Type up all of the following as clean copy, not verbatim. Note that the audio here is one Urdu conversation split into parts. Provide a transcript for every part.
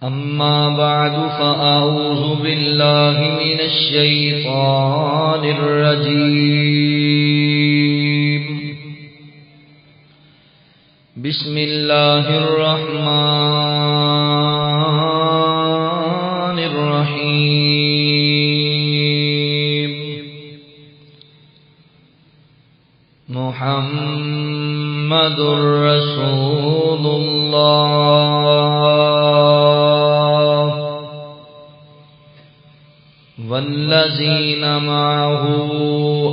أما بعد فأعوذ بالله من الشيطان الرجيم بسم الله الرحمن الرحيم محمد رسول الله والذين معه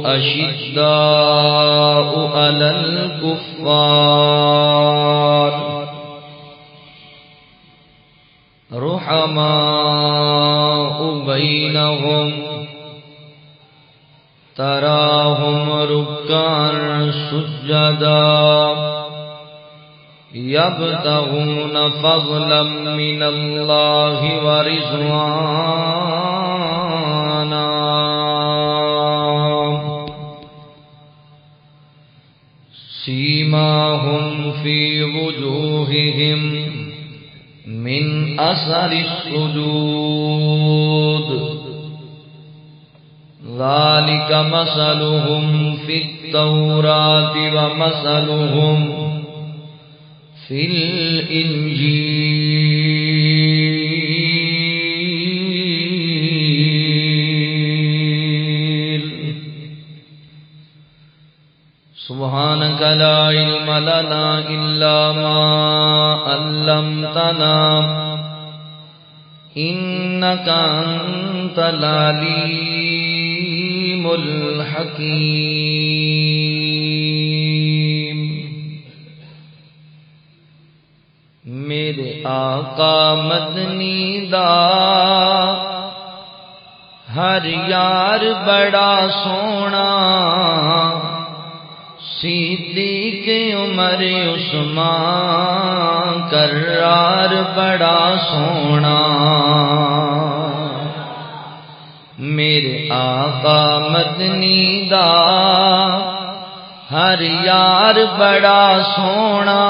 أشداء على الكفار رحماء بينهم تراهم ركعا سجدا يبتغون فضلا من الله ورضوانا سيماهم في وجوههم من أثر السجود ذلك مثلهم في التوراة ومثلهم في الإنجيل سبحانك لا علم لنا إلا ما علمتنا إنك أنت العليم الحكيم میرے آقا مدنی دا ہر یار بڑا سونا صدیق عمر عثمان کرار بڑا سونا میرے آقا مدنی دا ہر یار بڑا سونا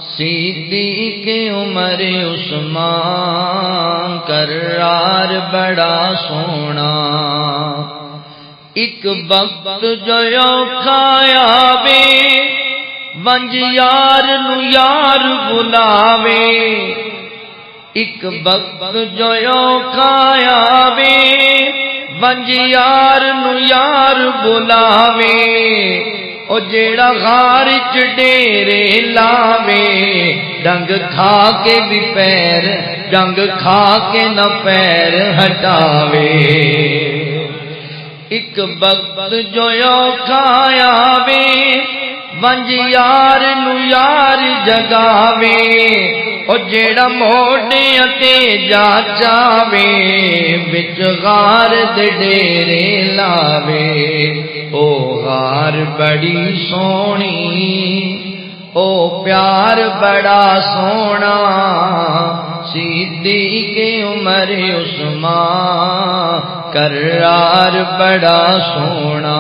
صدیق عمر عثمان کرار بڑا سونا ایک وقت جو کھایا وے ونج یار نو یار بلاوے ایک وقت جو کھایا وے ونج یار نو یار بلاوے او جیڑا غار چ ڈیرے لاوے ڈنگ کھا کے بھی پیر ڈنگ کھا کے نہ پیر ہٹاوے ایک وقت جو کھایا وے ونج یار نو یار جگاوے او جیڑا موڑے تے جا چاوے وچ غار دے ڈیرے لاوے او غار بڑی سونی او پیار بڑا سونا صدیق عمر عثمان کرار بڑا سونا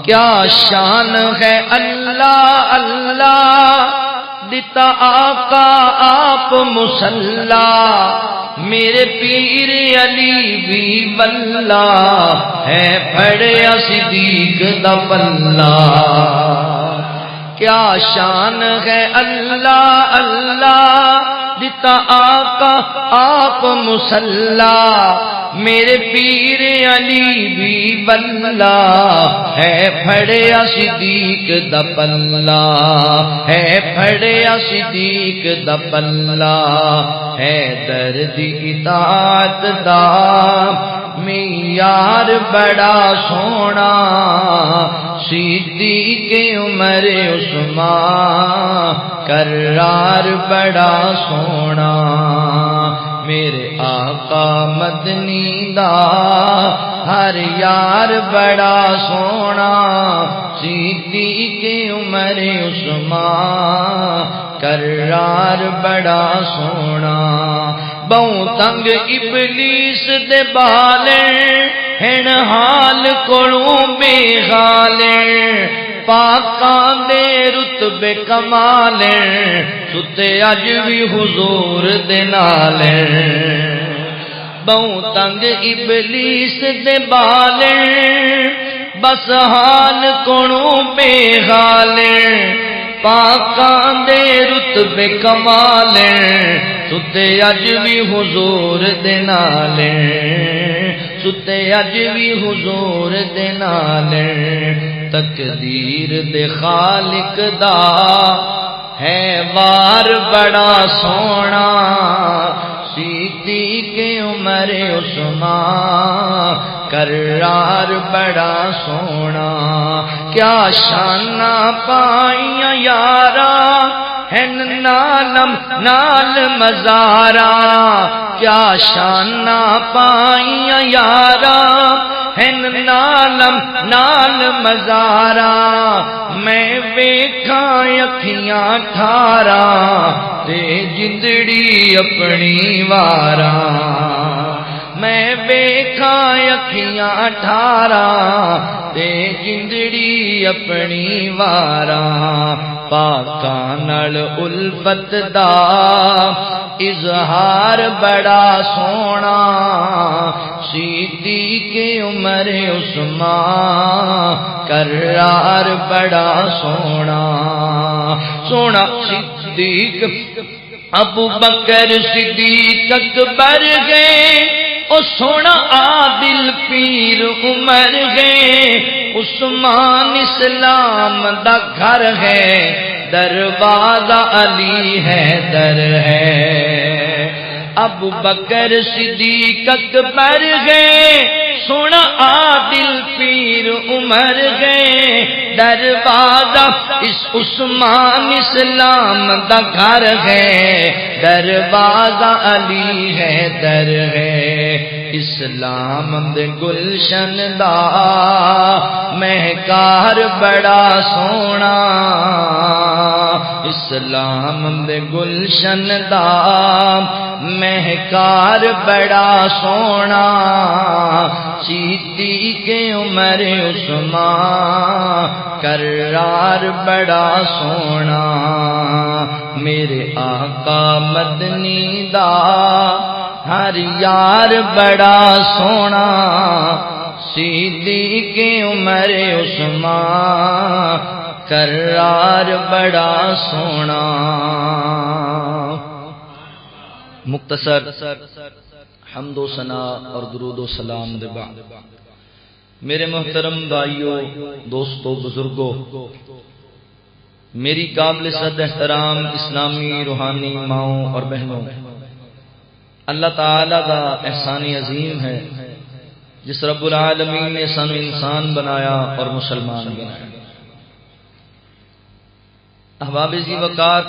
کیا شان ہے اللہ اللہ دیتا آقا آپ مسلح میرے پیر علی بھی بلّہ ہے پڑھیا صدیق دا پلہ کیا شان ہے اللہ اللہ دیتا آقا آپ مسلح میرے پیر علی بھی بلّہ ہے پڑھیا صدیق دا پلہ ہے پڑھیا صدیق دا پلہ ہے درد اطاعت دا معیار بڑا سونا صدیق عمر عثمان کرار بڑا سونا میرے آقا مدنی دا ہر یار بڑا سونا صدیق عمر عثمان کرار بڑا سونا بہوں تنگ ابلیس دے بالیں ہن حال کولوں بے حالیں پاکاں دے رتبے کمال ستے اج بھی حضور دے نال بہوں تنگ ابلیس دے بال بس حال کونوں بے حال پاکاں دے رتبے کمال ستے اج بھی حضور دے نال ستے اج بھی حضور دے نال تقدیر دے خالق دا ہے وار بڑا سونا صدیق عمر عثمان کرار بڑا سونا کیا شانہ پائیاں یارا ہن نالم نال مزارا کیا شانہ پائیاں یارا ہن نالم نال مزارا میں ویکھاں اکھیاں ٹھارا تے جندڑی اپنی وارا میں ویکھاں اکھیاں ٹھارا تے جندڑی اپنی وارا پاکاں نال الفت دا اظہار بڑا سونا صدیق عمر عثمان کرار بڑا سونا سونا صدیق ابو بکر صدیق اکبر گئے او سونا عادل پیر عمر گئے عثمان اسلام دا گھر ہے دروازہ علی حیدر ہے ابو بکر صدیق اکبر گئے سونا عادل پیر عمر گئے دروازہ اس عثمان اسلام دا گھر ہے دروازہ علی حیدر ہے اسلام دے گلشن دا مہکار بڑا سونا اسلام دے گلشن دا مہکار بڑا سونا صدیق عمر عثمان کرار بڑا سونا میرے آقا مدنی دا ہر یار بڑا سونا صدیق عمر عثمان کرار بڑا سونا مختصر حمد و ثنا اور درود و سلام دے بعد میرے محترم بھائیوں دوستوں بزرگوں میری قابل صد احترام اسلامی روحانی ماؤں اور بہنوں اللہ تعالی کا احسان عظیم ہے جس رب العالمین نے سانو انسان بنایا اور مسلمان بنایا احباب ذی وقار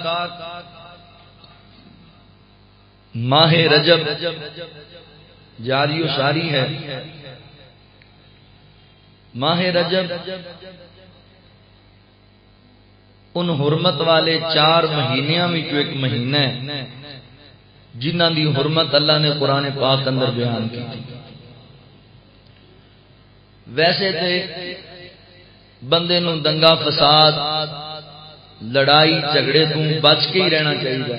ماہ رجب جاری و ساری ہے ماہ رجب ان حرمت والے 4 مہینیاں میں جو ایک مہینہ ہے جنہ دی حرمت اللہ نے قرآن پاک اندر بیان کی تھی ویسے تے بندے نو دنگا فساد لڑائی جھگڑے تو بچ کے ہی رہنا چاہیے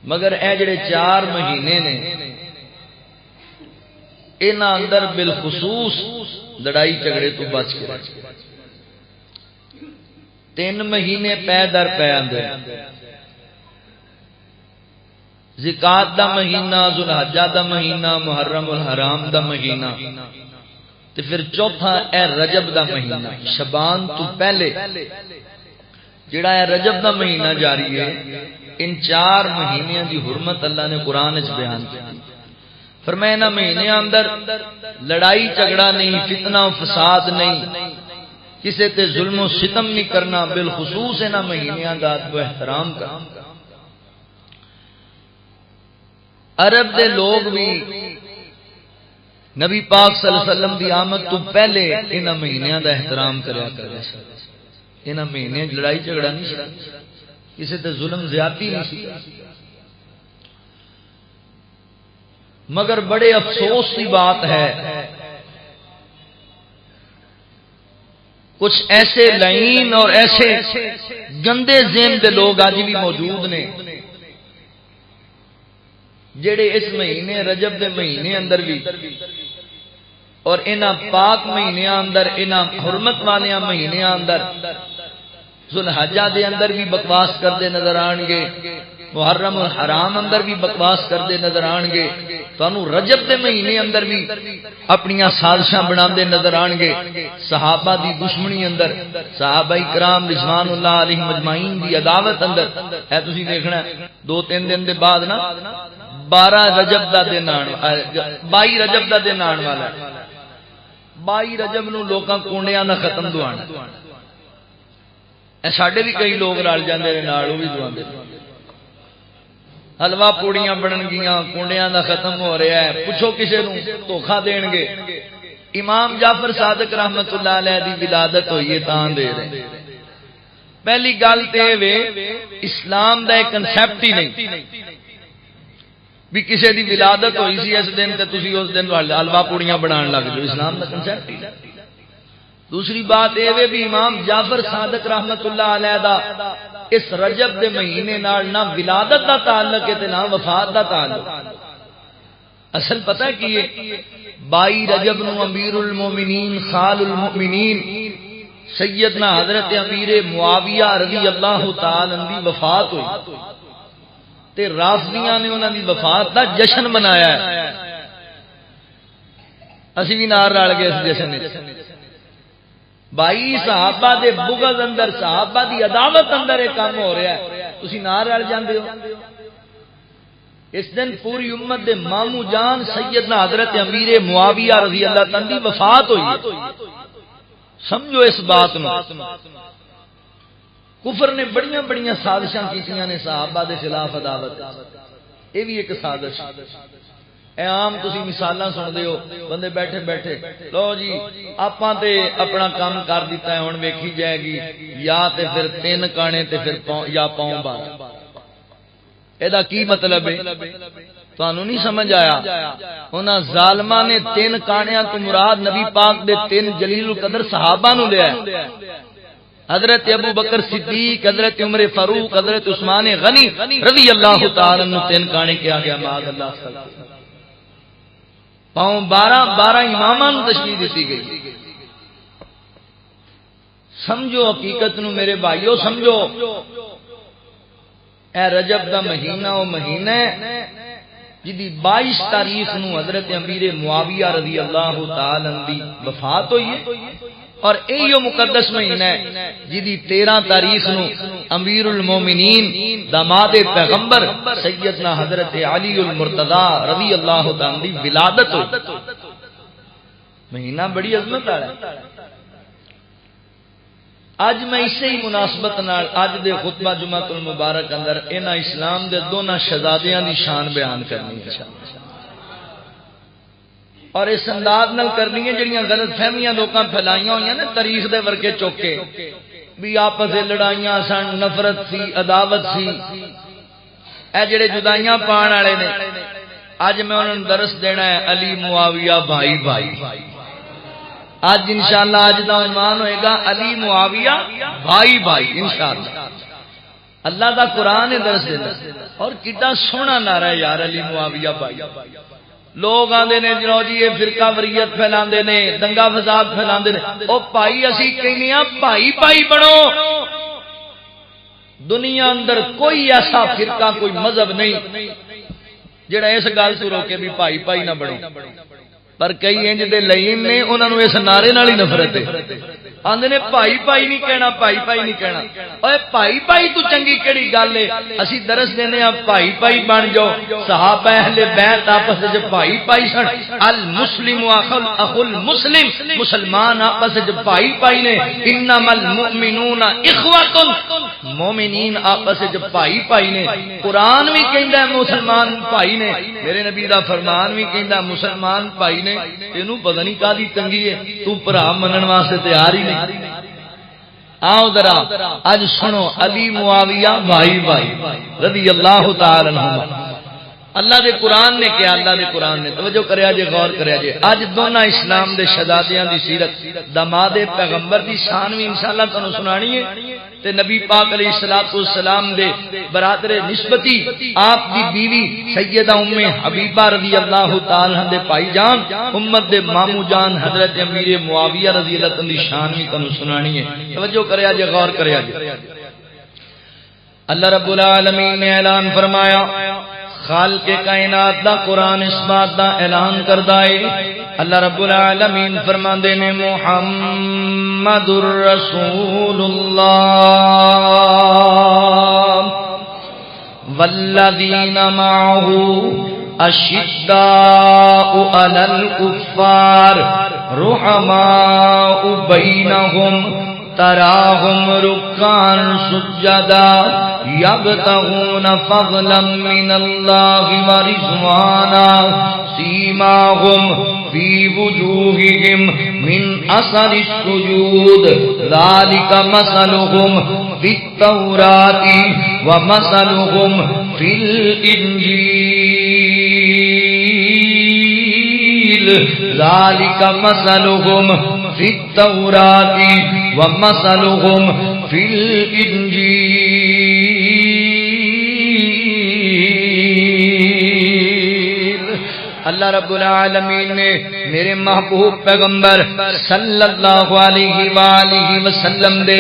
مگر اے جڑے 4 مہینے نے انہاں اندر بالخصوص لڑائی جھگڑے تو بچ کے 3 مہینے پے در پے اندر زکات دا مہینہ ذوالحجہ دا مہینہ محرم الحرام دا مہینہ تے پھر چوتھا اے رجب دا مہینہ شبان تو پہلے جڑا ہے رجب دا مہینہ جاری ہے ان 4 مہینیاں دی حرمت اللہ نے قرآن وچ بیان کی فرمایا انہاں مہینیاں اندر لڑائی جھگڑا نہیں فتنہ و فساد نہیں کسے تے ظلم و ستم نہیں کرنا بالخصوص انہاں مہینیاں دا ادب و احترام کرنا عرب دے لوگ بھی نبی پاک صلی اللہ علیہ وسلم دی آمد تو پہلے انہاں مہینیاں دا احترام کریا کرے انہاں مہینے لڑائی جھگڑا نہیں سی کسی تے ظلم زیادتی نہیں سی مگر بڑے افسوس کی بات ہے کچھ ایسے لعین اور ایسے گندے ذہن دے لوگ اج بھی موجود نے جڑے اس مہینے رجب دے مہینے اندر بھی اور انہاں پاک مہینیاں اندر انہاں حرمت والیاں مہینیاں اندر ذوالحجہ دے اندر بھی بکواس کردے نظر آن گے، محرم الحرام اندر بھی بکواس کردے نظر آن گے، تانوں رجب دے مہینے اندر بھی اپنیاں سازشاں بناندے نظر آن گے، صحابہ دی دشمنی اندر، صحابہ کرام رضوان اللہ علیہم اجمعین دی عداوت اندر ہے۔ تسی دیکھنا 2-3 دن دے بعد نا 12 رجب دا دن آن 22 رجب دا دن آن والا ہے۔ 22 رجب نو لوکاں کونڈیاں دا ختم دوانا، ساڈے بھی کئی لوگ رل جاندے نے نال او بھی دواندے، حلوہ پوڑیاں بنن گیاں، کونڈیاں دا ختم ہو رہا ہے، پوچھو کسے نو دھوکھا دین گے۔ امام جعفر صادق رحمت اللہ علیہ دی ولادت ہوئی ہے تاں دے رہے۔ پہلی گل تے وے اسلام دا ایک کنسپٹ ہی نہیں بھی کسے دی ولادت ہوئی سی اس دن تے تسی اس دن حلوہ پوڑیاں بنان لگ جو، اسلام دا کنسپٹ ہی نہیں۔ دوسری بات یہ بھی امام جعفر صادق رحمت اللہ علیہ دا اس رجب دے مہینے نال نہ ولادت دا تعلق ہے تے نہ وفات دا تعلق۔ اصل پتہ کی ہے 22 رجب نو امیر المومنین خال المؤمنین سیدنا حضرت امیر معاویہ رضی اللہ تعالی عنہ دی وفات ہوئی تے رافضیاں نے انہاں دی وفات دا جشن منایا ہے، اسی بھی نال رل گئے اس جشن وچ۔ 22 صحابہ دے بغض اندر، صحابہ دی عداوت اندر ایک کام ہو رہا ہے، تسی نال رل جاندے ہو۔ اس دن پوری امت دے مامو جان سیدنا حضرت امیر معاویہ رضی اللہ عنہ دی وفات ہوئی ہے۔ سمجھو اس بات نو، کفر نے بڑیاں بڑیاں سازشاں کیتیاں نے صحابہ دے خلاف عداوت، یہ بھی ایک سازش۔ اے عام تسی مثالاں سن دے ہو، بندے بیٹھے بیٹھے لو جی آپاں تے اپنا کام کر دیتا ہے، ہن ویکھی جائے گی یا تے پھر 3 کانے تے پھر یا پاؤں بار۔ ایدا کی مطلب ہے تانوں نہیں سمجھ آیا؟ انہاں ظالماں نے 3 کانیاں تو مراد نبی پاک دے 3 جلیل القدر صحابہ نو لیا ہے، حضرت ابو بکر صدیق، حضرت عمر فاروق، حضرت عثمان غنی رضی اللہ تعالی عنہ 3 کانے کیا گیا، معاذ اللہ صلی پاؤں 12 اماماں نو تشریح دیتی گئی۔ سمجھو حقیقت نو میرے بھائیو، سمجھو اے رجب دا مہینہ او مہینہ جدی 22 تاریخ نو حضرت امیر معاویہ رضی اللہ تعالی عنہ دی وفات ہوئی ہے، اور ایو مقدس مہینہ ہے جدی 13 تاریخ نو امیر المومنین داماد پیغمبر سیدنا حضرت علی المرتضی رضی اللہ تعالی عنہ دی ولادت ہوئی۔ مہینہ بڑی عظمت والا ہے۔ اج میں اسی ہی مناسبت نال اج دے خطبہ جمعۃ المبارک اندر انہاں اسلام دے دونوں شہزادیاں دی شان بیان کرنی ہے، اور اس انداز نال کرنی ہے جڑیاں غلط فہمیاں لوکاں پھیلائیاں ہوئیاں نے تاریخ دے ورکے چوکے بھی آپس وچ لڑائیاں سن، نفرت سی، عداوت سی، اے جڑے جدائیاں پان والے نے اج میں انہاں نوں درس دینا ہے علی معاویہ بھائی بھائی۔ آج انشاءاللہ آج دا عنوان ہوئے گا علی معاویہ بھائی بھائی انشاءاللہ۔ اللہ دا قرآن ہے درس دینا، اور کتنا سونا نعرہ ہے یار علی معاویہ بھائی۔ لوگ آندے نے جنو جی یہ فرقہ وریت پھیلاندے نے، دنگا فساد پھیلاندے نے، او بھائی اسی کہنے ہیں بھائی بھائی بنو۔ دنیا اندر کوئی ایسا فرقہ کوئی مذہب نہیں جڑا اس گل تو روکے بھی بھائی بھائی نہ بنو، پر کئی انج دے لئیم نے انہاں نوں اس نعرے نال ہی نفرت ہے، آندے نے بھائی بھائی نہیں کہنا، بھائی بھائی نہیں کہنا۔ اوے بھائی بھائی تو چنگی کیڑی گل ہے؟ اسی درس دینے ہاں بھائی بھائی بن جاؤ۔ صحابہ اہل بیت آپس وچ بھائی بھائی سن، المسلم اخو المسلم، مسلمان آپس وچ بھائی بھائی نے، انما المؤمنون اخوۃ، مومنین آپس وچ بھائی بھائی نے۔ قرآن بھی کہندا ہے مسلمان بھائی نے، میرے نبی دا فرمان بھی کہندا مسلمان بھائی نے۔ تینوں پتہ نہیں کادی تنگی ہے، تو بھرا منن واسطے تیار ہی نہیں۔ آؤ ذرا اج سنو علی معاویہ بھائی بھائی رضی اللہ تعالی عنہ۔ اللہ دے قرآن نے کیا، اللہ دے قرآن نے توجہ کریا جے، غور کریا جے۔ اج دونوں اسلام دے شہزادیاں دی سیرت، داماد پیغمبر دی شان بھی انشاءاللہ تانوں سنانی ہے، تے نبی پاک علیہ الصلوۃ والسلام دے برادر نسبتی آپ دی بیوی سیدہ ام حبیبہ رضی اللہ تعالی عنہ دے بھائی جان امت دے مامو جان حضرت امیر معاویہ رضی اللہ عنہ دی شان بھی تانوں سنانی ہے، توجہ کریا جے، غور کریا جے۔ اللہ رب العالمین نے اعلان فرمایا، خالق کائنات دا قرآن اس بات دا اعلان کردا ہے، اللہ رب العالمین فرماندے نے محمد الرسول اللہ والذین معه اشداء علی الکفار رحماء بینہم تراہم رکعا سجدا یبتغون فضلا من اللہ ورضوانا سیماہم فی وجوہہم من اثر السجود ذالک مثلہم فی التوراۃ ومثلہم فی الانجیل ذالک مثلہم فی التوراۃ ومثلہم فی الانجیل۔ اللہ رب العالمین نے میرے محبوب پیغمبر صلی اللہ علیہ وآلہ وسلم دے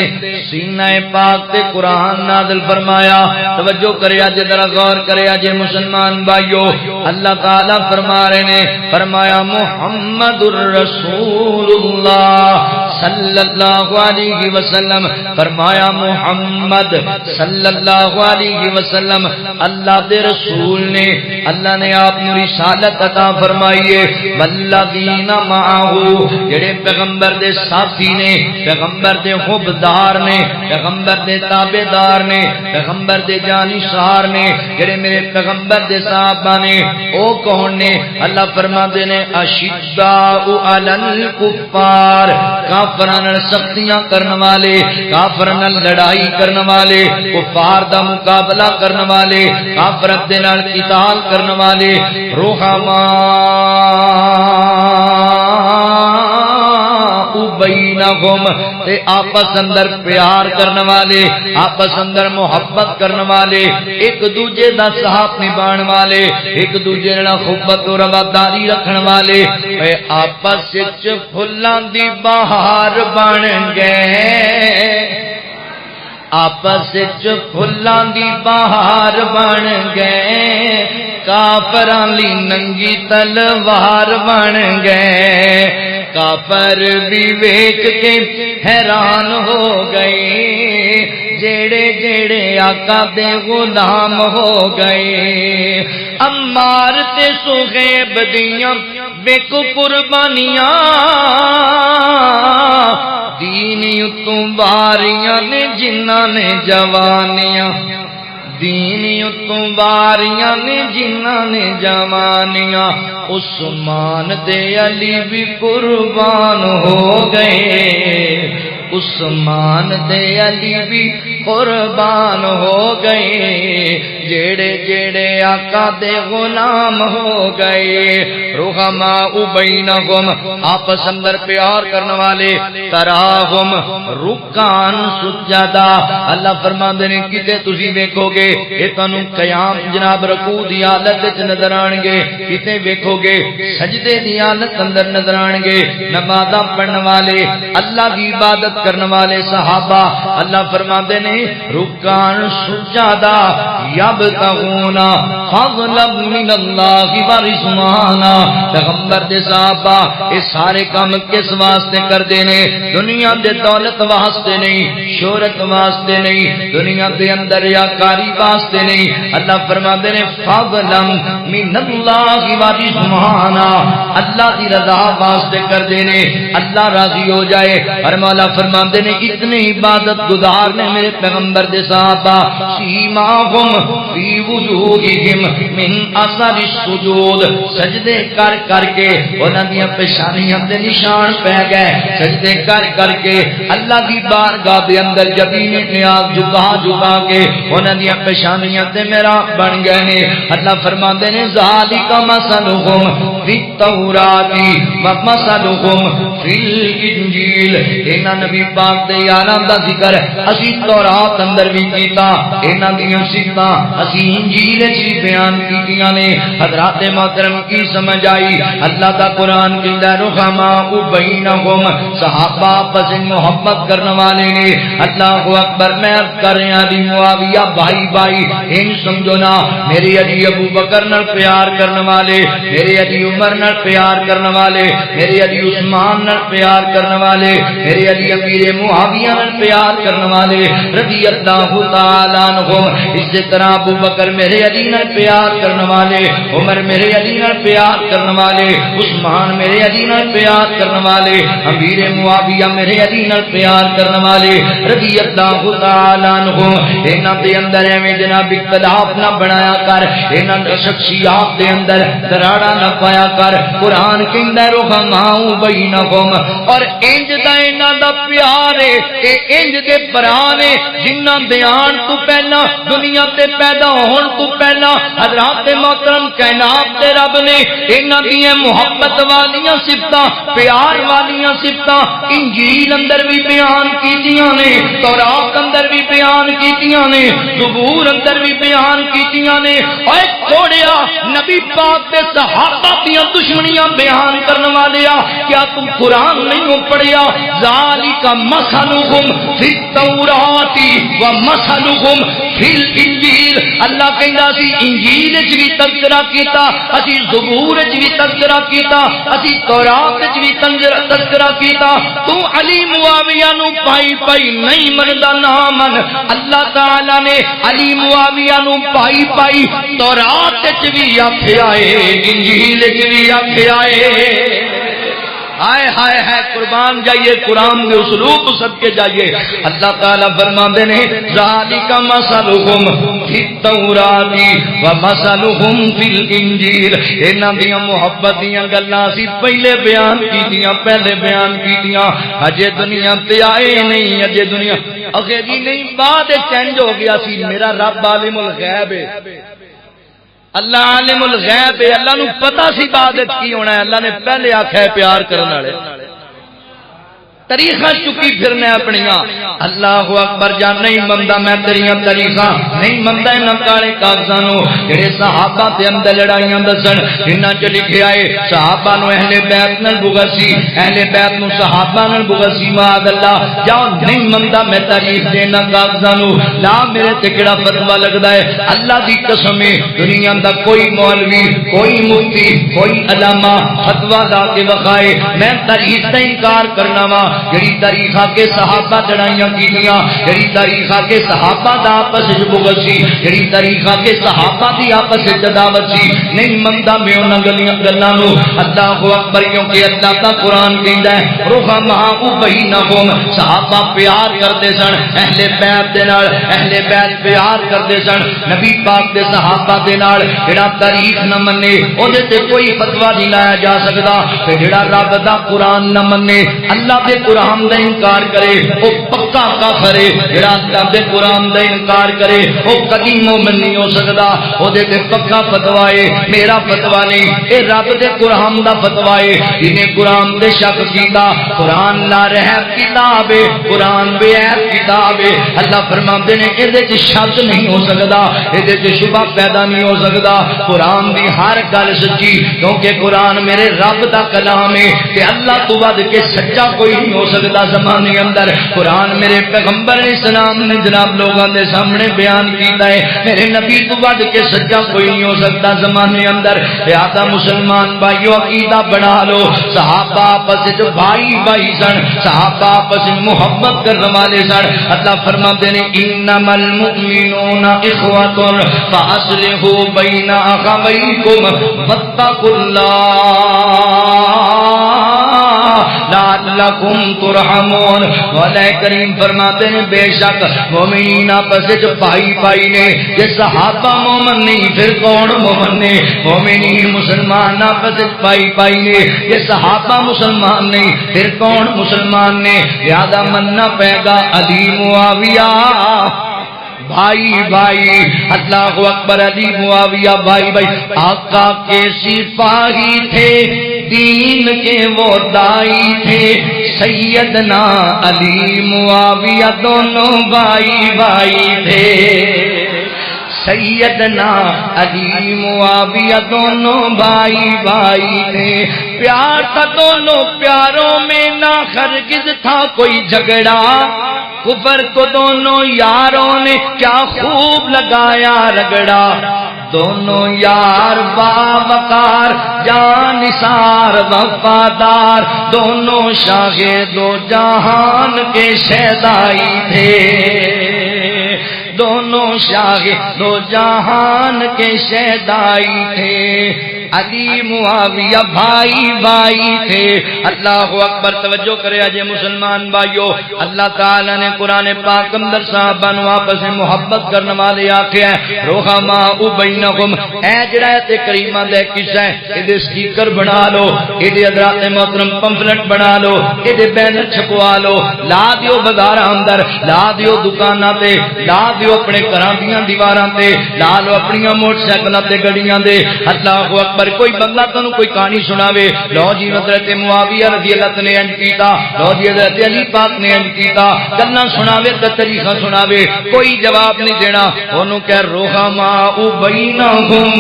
سینہ پاک تے قرآن نازل فرمایا، توجہ کریا جے، ذرا غور کریا جے مسلمان بھائیو، اللہ تعالیٰ فرما رہے نے، فرمایا محمد الرسول اللہ صلی اللہ علیہ وسلم، فرمایا محمد صلی اللہ علیہ وسلم اللہ دے رسول نے، اللہ نے آپ کو رسالت عطا فرمائیے، والذین معه جڑے پیغمبر دے ساتھی نے، پیغمبر دے حبدار نے، پیغمبر دے تابعدار نے، پیغمبر دے جانشار نے، جڑے میرے پیغمبر دے صحابہ نے، او کون نے؟ اللہ فرماتے نے اشداء علی الکفار، کافراں نال سختیاں کرن والے، کافراں نال لڑائی کرن والے، کفار دا مقابلہ کرن والے، کافرت دے نال قتال کرن والے، رحماء بینہم تے آپس اندر پیار کرنے والے، آپس اندر محبت کرنے والے، ایک دوجے دا ساتھ نبھان والے، ایک دوجے نال محبت اور وفاداری رکھن والے، اے آپس وچ پھلاں دی بہار بن گئے، آپس وچ پھلاں دی بہار بن گئے، کافراں لی ننگی تلوار بن گئے، کافر بھی ویکھ کے حیران ہو گئے، جیڑے جیڑے آقا دے غلام ہو گئے، عمار تے سہیب دیاں بیک قربانیاں، دین اتوں باریاں نے جنہاں نے جوانیاں، دین اتوں باریاں نے جنہاں نے جوانیاں، عثمان دے علی بھی قربان ہو گئے، عثمان دے علی بھی قربان ہو گئے، جیڑے جیڑے آقا دے غلام ہو گئے، رحماء بینہم آپس اندر پیار کرنے والے، تراہم رکعان سجدا، اللہ فرماندے نے کتے تسی ویکھو گے اے تانوں قیام جناب رکوع دی حالت وچ نظر آن گے، کتے ویکھو گے سجدے دی حالت اندر نظر آن گے، نمازاں پڑھن والے، اللہ دی عبادت کرنے والے صحابہ، اللہ فرماندے نے رکعان سجدا یبتغون فضلا من اللہ ورضوانا، پیغمبر دے صحابہ یہ سارے کام کس واسطے کر دینے؟ دنیا دے دولت واسطے نہیں، شہرت واسطے نہیں، دنیا دے اندر ریاکاری واسطے نہیں، اللہ فرماتے ہیں فضلا من اللہ ورضوانا، اللہ دی رضا واسطے کر دینے، اللہ راضی ہو جائے، اور مولا فرماتے فرماتے نے اتنے عبادت گزار نے میرے پیغمبر دے صحابہ سیماہم فی وجوہہم من اثر السجود سجدے کر کر کے انہاں دی پیشانیاں تے نشان پہ گئے سجدے کر کر کے اللہ دی بارگاہ دے اندر جبین نیاز جھکا جھکا کے انہاں دی پیشانیاں تے میرا بن گئے نے اللہ فرماندے نے ذالک مثلہم فی التوراۃ و مثلہم فی الانجیل انہاں نبی پاک دے یاراں دا ذکر اسی تورات اندر بھی کیتا انہاں دی صفاتاں اسی انجیل وچ بھی بیان کیتیاں نے حضرات محترم کی سمجھ آئی اللہ دا قرآن کہندا رحماء بینہم صحابہ آپس میں محبت کرنے والے نے اللہ اکبر میں عرض کر رہا علی معاویہ بھائی بھائی ان سمجھو نا میرے علی ابو بکر نال پیار کرنے والے میرے علی عمر نال پیار کرنے والے میرے علی عثمان نال پیار کرنے والے میرے علی امیر معاویہ نال پیار کرنے والے رضی اللہ تعالی عنہم اسی طرح ابو بکر میرے علی نال پیار کرنے والے عمر میرے علی نال پیار کرنے والے عثمان میرے علی نال پیار کرنے والے امیر معاویہ میرے علی نال پیار کرنے والے رضی اللہ تعالی عنہم انہاں دے اندر ایویں جناب اختلاف نہ بنایا کر انہاں دے شخصیات دے اندر دراڑا نہ پایا کر قرآن کہندا رحماء بینہم اور انج دا انہاں دا پیار ہے اے انج دے پرانے جنہاں بیان تو پہلا دنیا تے پیدا ہون تو پہلا حضرات محترم کائنات تے رب نے انہاں دی محبت والیاں صفتاں پیار والیاں صفتاں انجیل اندر بھی بیان کیتیاں نے تورات اندر بھی بیان کیتیاں نے زبور اندر بھی بیان کیتیاں نے اے چھوڑیا نبی پاک دے صحابہ دیاں دشمنیاں بیان کرنے والےا کیا تم قرآن نہیں پڑھیا ذالک مثلہم فی التوراۃ و مثلہم فی الانجیل اللہ کہندا سی انجیل وچ بھی تذکرہ کیتا اسی زبور وچ بھی تذکرہ کیتا اسی تورات وچ بھی تذکرہ کیتا تو علی معاویہ نو پائی پائی نہیں مندا نہ من اللہ تعالی نے علی معاویہ نو پائی پائی تورات وچ بھی آکھیا اے انجیل وچ بھی آکھیا اے ہائے ہائے ہے قربان جائیے قرآن کے اسلوب سب کے جائیے اللہ تعالیٰ فرماتے ہیں ذالک مثلہم فی التوراۃ و مثلہم فی الانجیل انہاں دی محبت دیاں گلاں سی پہلے بیان کیتیاں پہلے بیان کیتیاں اجے دنیا تے آئے نہیں اجے دنیا اگے جی نہیں بعد چینج ہو گیا سی میرا رب عالم الغیب ہے اللہ عالم الغیب ہے اللہ نو پتہ سی بعد کی ہونا ہے اللہ نے پہلے آکھیا پیار کرنے والے طریقہ چکی پھرنے اپنیاں اللہ اکبر جان نہیں مندا میں تیریاں طریقہ نہیں مندا نہ کالے کاغذانو جڑے صحابہ تے اندر لڑائیاں دسن انہاں چ لکھیا اے صحابہ نو اہل بیت نال بغض سی اہل بیت نو صحابہ نال بغض سی معاذ اللہ جاؤ نہیں مندا میں تاریخ دینا کاغذانو لا میرے تے کیڑا فتوی لگدا ہے اللہ دی قسم ہے دنیا دا کوئی مولوی کوئی مفتی کوئی علامہ فتوی لا کے وقائے میں تاریخ دا انکار کرنا وا جڑی تاریخاں کے صحابہ لڑائیاں کیتیاں جڑی تاریخاں کے صحابہ دا آپس وچ بغض سی جڑی تاریخاں کے صحابہ دی آپس وچ عداوت سی نہیں مندا میں انہاں گلاں نو اللہ اکبر کیونکہ اللہ دا قرآن کہندا ہے رحماء بینہم صحابہ پیار کرتے سن اہل بیت دے نال اہل بیت پیار کرتے سن نبی پاک دے صحابہ دے نال جڑا تاریخ نہ منے اودے تے کوئی فتوی نہیں لایا جا سکدا تے جڑا رب دا قرآن نہ منے اللہ دے قرآن دا انکار کرے وہ پکا کافر ہے جڑا اللہ دے قرآن دا انکار کرے وہ کدی مومن نہیں ہو سکدا او دے تے پکا فتوی ہے میرا فتوی نہیں اے رب دے قرآن دا فتوی ہے جنے قرآن دے شک کیتا قرآن لا رحم کتاب ہے قرآن بے عیب کتاب ہے اللہ فرماندے نے اے دے شک نہیں ہو سکدا اے دے شبہ پیدا نہیں ہو سکدا قرآن دی ہر گل سچی کیونکہ قرآن میرے رب دا کلام ہے تے اللہ تو ود کے سچا کوئی نہیں ہو سکتا زمانے اندر قرآن میرے پیغمبر اسلام نے جناب لوگوں کے سامنے بیان کیتا ہے میرے نبی تو بڑھ کے سچا کوئی نہیں ہو سکتا زمانے اندر لہذا مسلمان بھائیو عقیدہ بنا لو صحابہ آپس وچ بھائی بھائی سن صحابہ آپس وچ محبت کرنے والے سن اللہ فرماتے ہیں انما المؤمنون اخوۃ فاصلحوا بین اخویکم واتقوا اللہ لعلکم ترحمون. مولا کریم فرماتے ہیں بے شک مومنین آپس وچ بھائی بھائی نے. یہ صحابہ مومن نہیں پھر کون مومن نے؟ مومنین مسلمان آپس وچ بھائی بھائی نے. یہ صحابہ مسلمان نہیں پھر کون مسلمان نے؟ لہذا مننا پے گا علی معاویہ بھائی بھائی. اللہ اکبر. علی معاویہ بھائی بھائی. آقا کے سپاہی تھے دین کے وہ دائی تھے. سیدنا علی معاویہ دونوں بھائی بھائی تھے. سیدنا علی معاویہ دونوں بھائی بھائی تھے. پیار تھا دونوں پیاروں میں نہ ہرگز تھا کوئی جھگڑا. کفر کو دونوں یاروں نے کیا خوب لگایا رگڑا. دونوں یار باوقار جانثار وفادار. دونوں شاہ دو جہان کے شہدائی تھے. دونوں شاہ دو جہان کے شہدائی تھے. علی معاویہ بھائی بھائی تھے. اللہ اکبر. توجہ کرے اجے مسلمان بھائیو. اللہ تعالی نے قرآن پاک اندر صحابہ نو آپس میں محبت کرنے والے آکھیا ہے رحماء بینہم. اے جڑا تے کریمہ دے قصہ ہے اے سٹیکر بنا لو, اے حضرات محترم پمفلٹ بنا لو, اے بینر چھپوا لو, لا دیو بازاراں اندر, لا دیو دکاناں تے, لا دیو اپنے گھراں دیاں دیواراں تے, لا لو اپنی موٹر سائیکلاں تے گڈیاں دے. اللہ اکبر. کوئی بندہ تانوں کوئی کہانی سناوے لو جی حضرت معاویہ رضی اللہ عنہ نے انج کیتا, لو جی حضرت علی پاک نے انج کیتا, گلاں سناوے تے تاریخاں سناوے, کوئی جواب نہیں دینا. اونوں کہہ رحماء بینہم.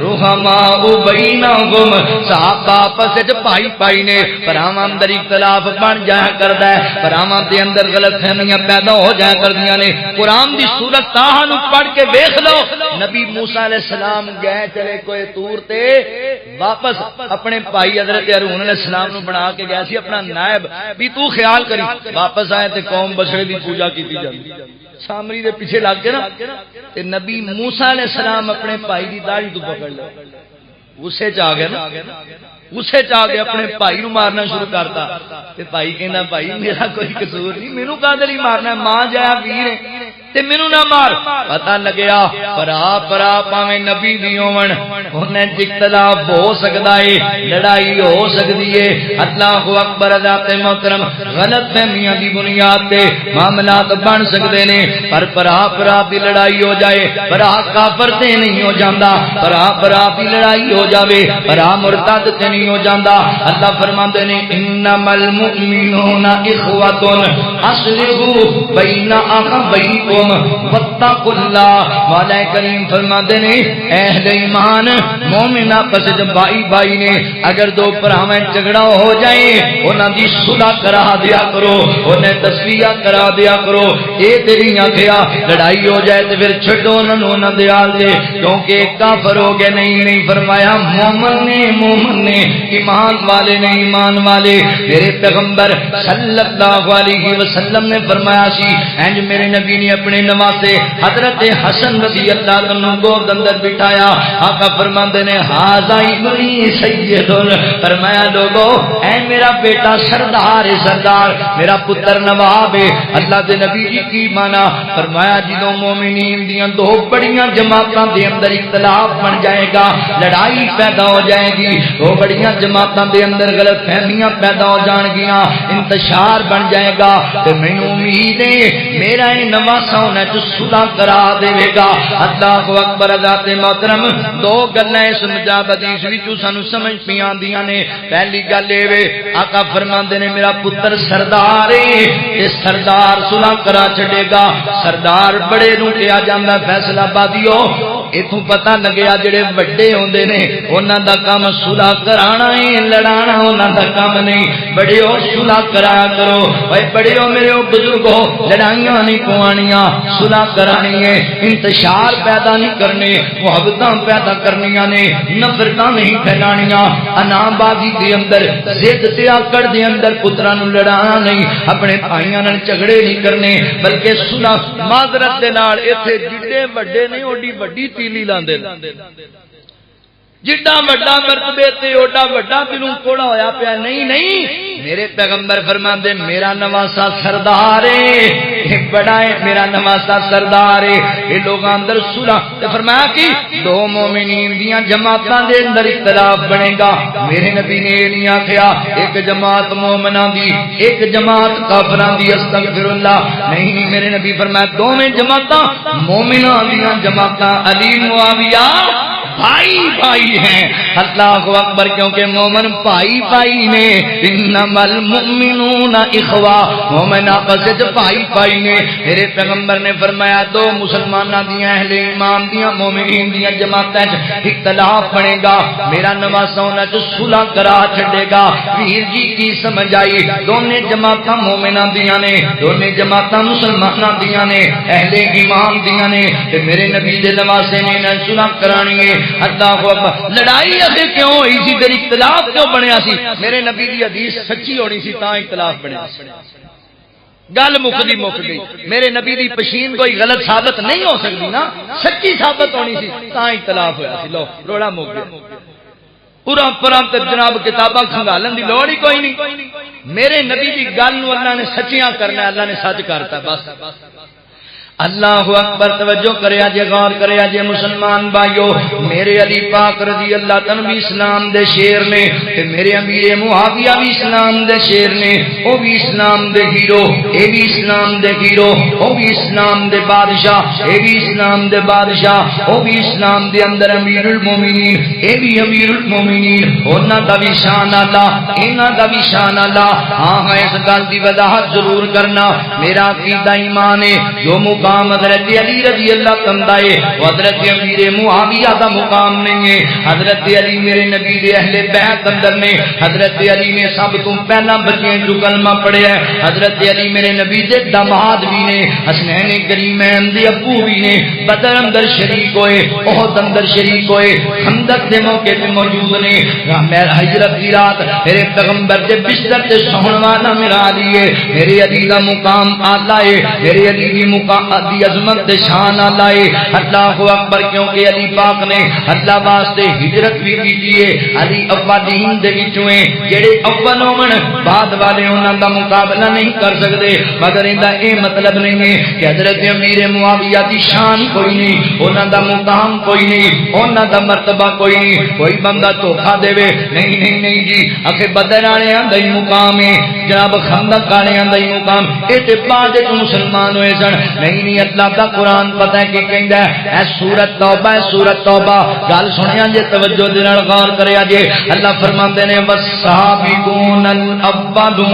رحماء بینہم. صحابہ آپس وچ بھائی بھائی نے. پراواں اندر اختلاف بن جایا کردا ہے, پراواں دے اندر غلط فہمیاں پیدا ہو جایا کردیاں نے. قرآن دی سورت تاہا نو پڑھ کے دیکھ لو. نبی موسیٰ علیہ السلام گئے چلے کوئی طور تے, واپس اپنے بھائی حضرت ہارون علیہ السلام نو بنا کے گیا سی اپنا نائب بھی تو خیال کری. واپس آئے تے قوم بچڑے دی پوجا کیتی جاندی سامری دے پیچھے لگ کے نا. تے نبی موسیٰ علیہ السلام اپنے بھائی دی داڑھی تو پکڑ لے, غصے چ آ گیا نا, غصے چ آ گیا, اپنے بھائی نو مارنا شروع کرتا. تے بھائی کہندا بھائی میرا کوئی قصور نہیں, مینوں کادے لئی مارنا ہے, ماں جایا ویر تے مینوں نہ مار. پتہ لگیا پرا پاویں نبی دی ہون انہیں اختلاف ہو سکدا ہے, لڑائی ہو سکدی ہے. اللہ اکبر. ذات محترم غلط فہمیاں دی بنیاد تے معاملات بن سکدے نے, پر پرا دی لڑائی ہو جائے, پرا کافر تے نہیں ہو جاندا, پرا دی لڑائی ہو جاوے, پرا مرتد تے نہیں ہو جاندا. اللہ فرماندے نے انما المؤمنون اخوۃ اصلحوا بین اخویکم واتقوا اللہ. مولا کریم فرماتے نے اہل ایمان مومن آپس وچ بھائی بھائی نے, اگر دو بھراواں جھگڑا ہو جائے انہاں دی صلح کرا دیا کرو, انہیں تسلیہ کرا دیا کرو. اے تیری آکھیا لڑائی ہو جائے تے پھر چھڈو انہاں دے حال دے, کیونکہ کافر ہو گئے. نہیں فرمایا مومن نے ایمان والے نے, ایمان والے. میرے پیغمبر صلی اللہ علیہ وسلم نے فرمایا سی انج میرے نبی نے اپنے نواسے حضرت حسن رضی اللہ عنہ کو اندر بٹھایا. آقا فرماندے نے ھذا ابنی سید. فرمایا لوگو اے میرا بیٹا سردار ہے, سردار میرا پتر نواب ہے. اللہ دے نبی جی کی مانا فرمایا جدوں مومنین دیاں دو بڑیاں جماعتاں دے اندر اختلاف بن جائے گا, لڑائی پیدا ہو جائے گی, دو بڑیاں جماعتاں دے اندر غلط فہمیاں پیدا ہو جان گیاں, انتشار بن جائے گا. تے مینوں امید ہے میرا اے نواسا انہاں جو صلح کرا دے گا. اللہ اکبر. ذات محترم دو گلاں اس مجاب حدیث وچوں سانو سمجھ پئی آندیاں نے. پہلی گل اے وے آقا فرماندے نے میرا پتر سردار ہے, تے سردار صلح کرا چھڈے گا. سردار بڑے نوں کہا جاندا فیصلہ بادیو. ایتھوں پتہ لگیا جڑے وڈے ہوندے نے انہاں دا کام صلح کرانا ہے, لڑانا انہاں دا کام نہیں. بڑیو صلح کرایا کرو, اے بڑیو میرے بزرگو لڑائیاں نہیں پوانیاں, صلح کرانی ہے. انتشار پیدا نہیں کرنے, محبتاں پیدا کرنیاں نے, نفرتاں نہیں پھیلانیاں. انام بازی دے اندر ضد تے آکڑ دے اندر پتراں نوں لڑانا نہیں, اپنے بھائیاں نال جھگڑے نہیں کرنے, بلکہ صلح معذرت دے نال. ایتھے جڈے وڈے نہیں اوڈی وڈی تیلی لاندے. جڈا وڈا مرتبے تے اوڈا وڈا دلوں کوڑا ہویا پیا نہیں نہیں میرے پیغمبر فرماندے میرا نواسا سردار ہے بڑا ہے میرا نواسا سردار ہے یہ لوگ اندر صلح تے فرمایا کہ دو مومنین دیاں جماعتاں دے اندر اختلاف بنے گا میرے نبی نے یہ نہیں آکھیا ایک جماعت مومناں دی ایک جماعت کافراں دی استغفر اللہ نہیں میرے نبی فرمایا دوویں جماعتاں مومناں دیاں جماعتاں علی معاویہ بھائی بھائی ہیں اللہ اکبر کیونکہ مومن بھائی بھائی نے انما المؤمنون اخوا مومن آپس وچ بھائی بھائی نے میرے پیغمبر نے فرمایا دو مسلماناں دیاں اہل ایمان دیاں مومنین دیاں جماعتاں وچ اختلاف بنے گا میرا نواسا انہاں وچ صلح کرا چھڈے گا ویر جی کی سمجھ آئی دونوں جماعتاں مومناں دیاں نے دونوں جماعتاں مسلماناں دیاں نے اہل ایمان دیاں نے تے میرے نبی دے نواسے نے انہاں صلح کرانی ہے اللہ اکبر لڑائی اسی کیوں ہوئی سی پھر اختلاف کیوں بنیا سی میرے نبی دی حدیث سچی ہونی سی تاں اختلاف بنیا گل مکدی مک گئی میرے نبی دی پشین کوئی غلط ثابت نہیں ہو سکتی نا سچی ثابت ہونی سی تاں اختلاف ہویا سی لو روڑا مک گیا پورا پرام تے جناب کتاباں کھنگالن دی لوڑ ہی کوئی نہیں میرے نبی دی گل نو اللہ نے سچیاں کرنا اللہ نے سچ کرتا بس اللہ اکبر توجہ کریا جے غور کریا جے مسلمان بھائیو میرے علی پاک رضی اللہ تعالی بھی اسلام دے شیر نے تے میرے امیر معاویہ بھی اسلام دے شیر نے او بھی اسلام دے ہیرو اے بھی اسلام دے ہیرو او بھی اسلام دے بادشاہ اے بھی اسلام دے بادشاہ او بھی اسلام دے اندر امیر المومنین اے بھی امیر المومنین انہاں دا بھی شان اللہ انہاں دا بھی شان اللہ ہاں اس گل دی وضاحت ضرور کرنا میرا عقیدہ ایمان ہے جو مقام حضرت علی رضی اللہ عنہ ہے حضرت امیر معاویہ دا مقام نہیں ہے حضرت علی میرے نبی دے اہل بیت اندر نے حضرت علی نے سب تو پہلا بچے جو کلمہ پڑھیا ہے حضرت علی میرے نبی دے داماد بھی نے حسنین کریمین دے ابو بھی نے بدر اندر شریک ہوئے احد اندر شریک ہوئے خندق دے موقع پہ موجود نے ہجرت دی رات میرے پیغمبر دے بستر تے سوہن والا میرا علی ہے میرے علی دا مقام اعلی ہے میرے علی دی مقام دی عظمت دے شان لائے اللہ اکبر کیونکہ علی پاک نے اللہ واسطے ہجرت بھی کی ہے علی اولین دے وچوں جڑے اول ہون بعد والے انہاں دا مقابلہ نہیں کر سکتے مگر ایندا اے مطلب نہیں ہے کہ حضرت امیر معاویہ دی شان کوئی نہیں انہاں دا مقام کوئی نہیں انہاں دا مرتبہ کوئی نہیں کوئی بندہ دھوکا دے نہیں نہیں نہیں جی اکھے بدر والےاں دا ہی مقام ہے جناب خندق والےاں دا ہی مقام اے تے بعد وچ مسلمان ہوئے سن نہیں اللہ دا قرآن پتہ ہے کہ کہندا ہے اے سورۃ توبہ ہے سورۃ توبہ گل سنیا جے توجہ دے نال غور کریا جے اللہ فرماندے نے والسابقون الاولون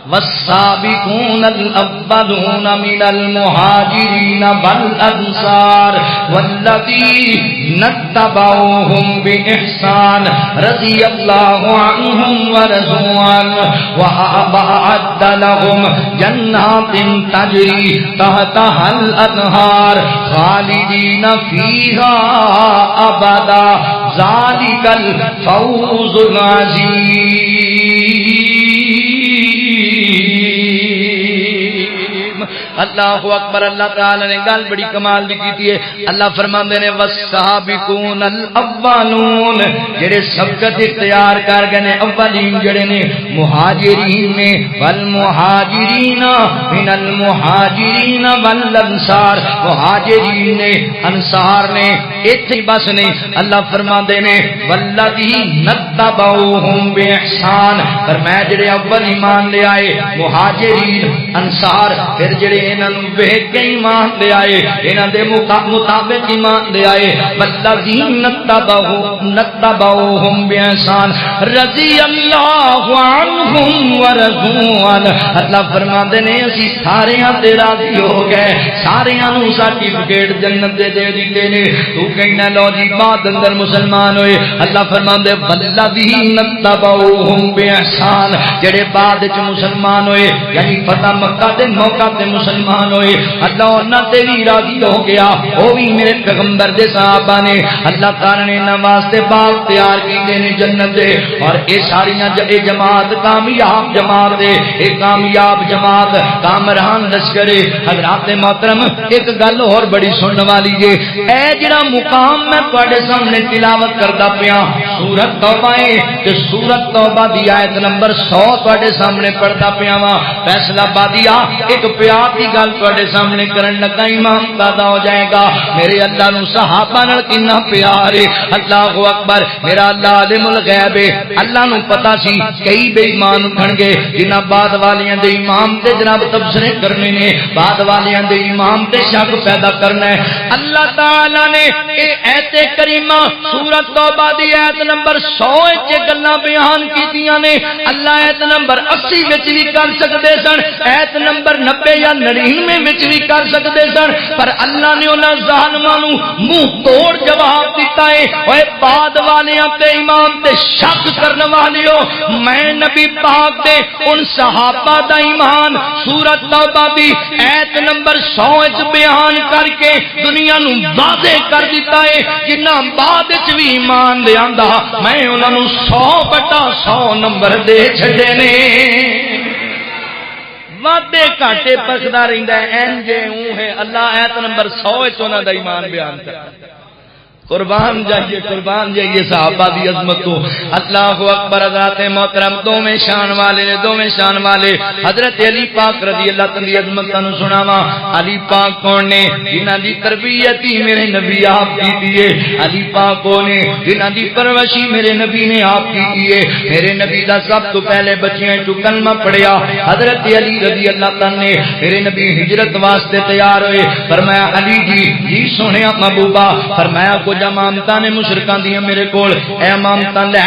والسابقون الأولون من المهاجرين والأنصار والذين اتبعوهم بإحسان رضي الله عنهم ورضوا عنه وأعد لهم جنات تجري تحتها الأنهار خالدين فيها أبدا ذلك الفوز العظيم اللہ اکبر اللہ تعالی نے گل بڑی کمال دی کیتی ہے اللہ فرماندے نے والسابقون الاولون جڑے سبقت اختیار کر گئے نے اولین جڑے نے مہاجرین نے والمہاجرین من المہاجرین والانصار مہاجرین نے انصار نے ایتھے بس نہیں اللہ فرماندے نے والذین تبعوہم باحسان فرمایا جڑے اول ایمان لے آئے مہاجرین انصار پھر جڑے انہاں نوں ویکھ کے ایمان لے آئے انہاں دے مطابق ایمان لے آئے والذین تبعوہم باحسان رضی اللہ عنہم ورضوا عنہ اللہ فرماندے نے اسی سارے تے راضی ہو گئے سارے نوں سرٹیفکیٹ جنت دے دتے نے تو کہنا لو جی بعد اندر مسلمان ہوئے اللہ فرماندے والذین تبعوہم باحسان جڑے بعد وچ مسلمان ہوئے یعنی فتح مکہ دے موقع تے مسلمان مسلمان ہوئے اللہ انہاں تے بھی راضی ہو گیا وہ بھی میرے پیغمبر دے صحابہ نے اللہ تعالی نے انہاں واسطے باغ تیار کیتے نے جنت دے اور اے ساریاں جماعت کامیاب جماعت ہے اے کامیاب جماعت کامران لشکر حضرات محترم ایک گل اور بڑی سنن والی ہے اے جڑا مقام میں تواڈے سامنے تلاوت کردا پیا سورۃ توبہ ہے تے سورۃ توبہ دی آیت نمبر 100 تواڈے سامنے پڑھدا پیا وا فیصلہ بادیا ایک پیار دی گل تواڈے سامنے کرن لگا ایمان پیدا ہو جائے گا میرے اللہ نو صحابہ نال کنا پیار ہے اللہ اکبر میرا اللہ عالم الغیب ہے اللہ نو پتا سی کئی بے ایمان اٹھن گے جنہاں بعد والیاں دے امام تے جناب تبصرے کرنے نے بعد والیاں دے امام تے شک پیدا کرنا ہے اللہ تعالی نے اے ایت کریمہ سورۃ توبہ دی ایت نمبر 100 وچ گلاں بیان کیتیاں نے اللہ ایت نمبر 80 وچ بھی کر سکدے سن ایت نمبر 90 یا 99 وچ بھی کر سکدے سن پر اللہ نے انہاں ظالماں نو منہ توڑ جواب دیتا ہے اوے بعد والیاں تے امام تے شک کرن والیو میں نبی پاک دے ان صحابہ دا ایمان سورۃ توبہ دی ایت نمبر 100 وچ بیان کر کے دنیا نو واضح کر دیتا ہے جنہاں بعد وچ بھی ایمان دے آندا میں انہاں نو 100/100 نمبر دے چھڈے نے وعدے گھاٹے پسدا رہندا ہے این جے اوں ہے اللہ ایت نمبر 100 وچ انہاں دا ایمان بیان کرتا قربان جائیے صحابہ دی عظمت تو اللہ اکبر حضرات محترم دو میں شان والے حضرت علی پاک رضی اللہ تعالی عظمت نو سناواں علی پاک کون نے جنہاں دی تربیت میرے نبی آپ کی ہے علی پاک کون نے جنہاں دی پرورشی میرے نبی نے آپ کی ہے میرے نبی دا سب تو پہلے بچیاں تو کلمہ پڑھیا حضرت علی رضی اللہ تعالی نے میرے نبی ہجرت واسطے تیار ہوئے فرمایا علی جی سونیا محبوبہ فرمایا کو امامتاں نے مشرکاں دیاں میرے کول اے امامتاں لے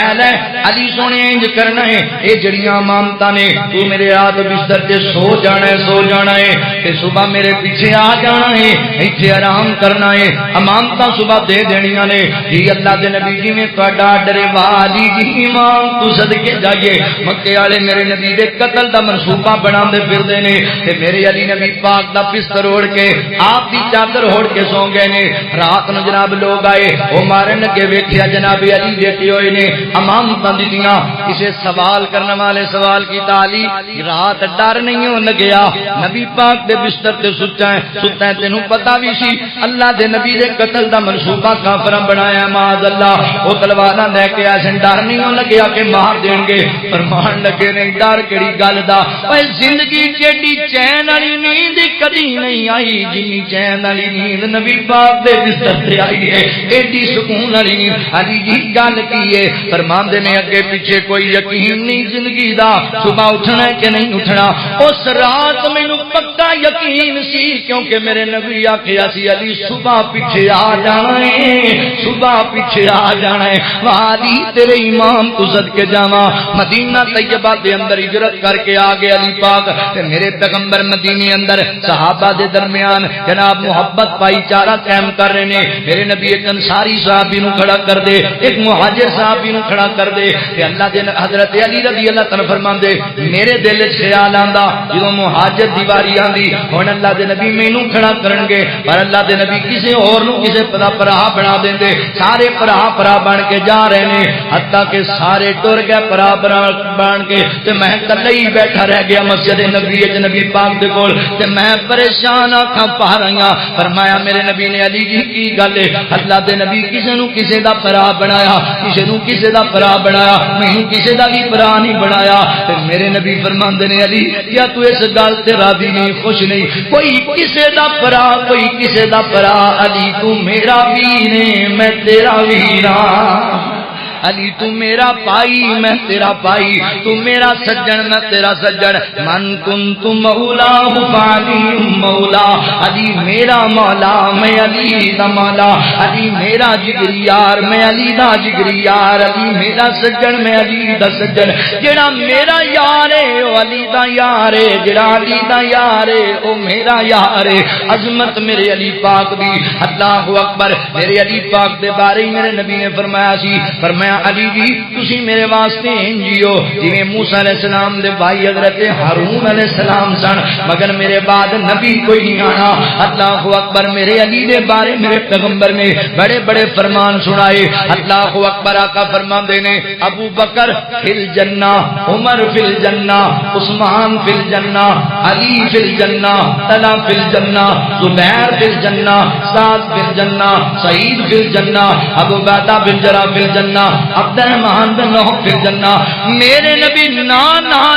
علی سونے انج کرنا ہے اے جڑیاں امامتاں نے تو میرے رات بستر تے سو جانا ہے تے صبح میرے پیچھے آ جانا ہے ایتھے آرام کرنا ہے امامتاں صبح دے دینیاں نے جی اللہ دے نبی جی میں تہاڈا ڈرے والی جی امام تو صدقے جائیے مکے والے میرے نبی دے قتل دا منصوبہ بناندے پھردے نے تے میرے علی نبی پاک دا بستر اوڑ کے آپ دی چادر اوڑ کے سو گئے نے رات نو جناب لوگ آئے وہ مارن لگے ویکھیا جناب علی لیٹے ہوئے نے امامتاں دتیاں کسے سوال کرنے والے سوال کیتا علی رات ڈر نہیں ہون لگیا نبی پاک دے بستر تے ستا ہے تینوں پتہ بھی سی اللہ دے نبی دے قتل دا منصوبہ کافراں بنایا معاذ اللہ او تلواراں لے کے آسن ڈر نہیں ہون لگیا کہ مار دین گے فرمان لگے نہیں ڈر کیڑی گل دا اوے زندگی چیڈی چین والی نیند کدی نہیں آئی جنی چین والی نیند نبی پاک دے بستر تے آئی ہے ایڈی سکون والی نیند علی جی گل کی ہے فرماندے نے اگے پیچھے کوئی یقین نہیں زندگی دا صبح اٹھنا ہے کہ نہیں اٹھنا اس رات مینوں پکا یقین سی کیونکہ میرے نبی آکھیا سی علی صبح پیچھے آ جانا ہے والی تیرے امام تو صدقے جاواں مدینہ طیبہ دے اندر ہجرت کر کے آ گئے علی پاک تے میرے پیغمبر مدینے اندر صحابہ دے درمیان جناب محبت بھائی چارہ قائم کر رہے نے میرے نبی ایک انصاری صحابی نو کھڑا کر دے ایک مہاجر صحابی نو کھڑا کر دے تے اللہ دے حضرت علی رضی اللہ تعالی فرماندے میرے دل وچ خیال آندا جدوں مہاجر دی واری آندی ہن اللہ دے نبی مینوں کھڑا کرن گے پر اللہ دے نبی کسے اور نو کسے پرا بنا دیندے سارے پرا بن کے جا رہے نے حتیٰ کہ سارے ٹر گئے پرا بن کے تے میں کلے ہی بیٹھا رہ گیا مسجد نبی وچ نبی پاک دے کول تے میں پریشان آکھاں پا رہا فرمایا میرے نبی نے علی جی کی گل ہے اللہ دے نبی کسے نو کسے دا پرا بنایا کسے نو کسے دا پرا بنایا میں کسے دا بھی پرا نہیں بنایا تے میرے نبی فرماندے نے علی کیا تو اس گل تے راضی نہیں خوش نہیں کوئی کسے دا پرا کوئی کسے دا پرا علی تو میرا ویر ہے میں تیرا ویر ہاں علی تو میرا پائی میں تیرا پائی تو میرا سجن میں تیرا سجن من کنت مولا فعلی مولا علی میرا مولا میں علی دا مولا علی میرا جگری یار میں علی دا جگری یار علی میرا سجن میں علی دا سجن جڑا میرا یار ہے او علی دا یار ہے جڑا علی دا یار ہے او میرا یار ہے عظمت میرے علی پاک دی اللہ اکبر میرے علی پاک دے بارے میرے نبی نے فرمایا سی فرمایا فرمایا علی جی تسی میرے واسطے انجیو جویں موسیٰ علیہ السلام دے بھائی حضرت ہارون علیہ السلام سن مگر میرے بعد نبی کوئی نہیں آنا. اللہ اکبر. میرے علی دے بارے میرے پیغمبر نے بڑے بڑے فرمان سنائے. اللہ اکبر. آقا فرماندے نے ابو بکر فی الجنہ، عمر فی الجنہ، عثمان فی الجنہ، علی فی الجنہ، طلحہ فی الجنہ، زبیر فی الجنہ، سعد فی الجنہ، سعید فی الجنہ، ابو عبیدہ بن جراح فی الجنہ، عبد الرحمن بن عوف فی الجنہ. میرے نبی نا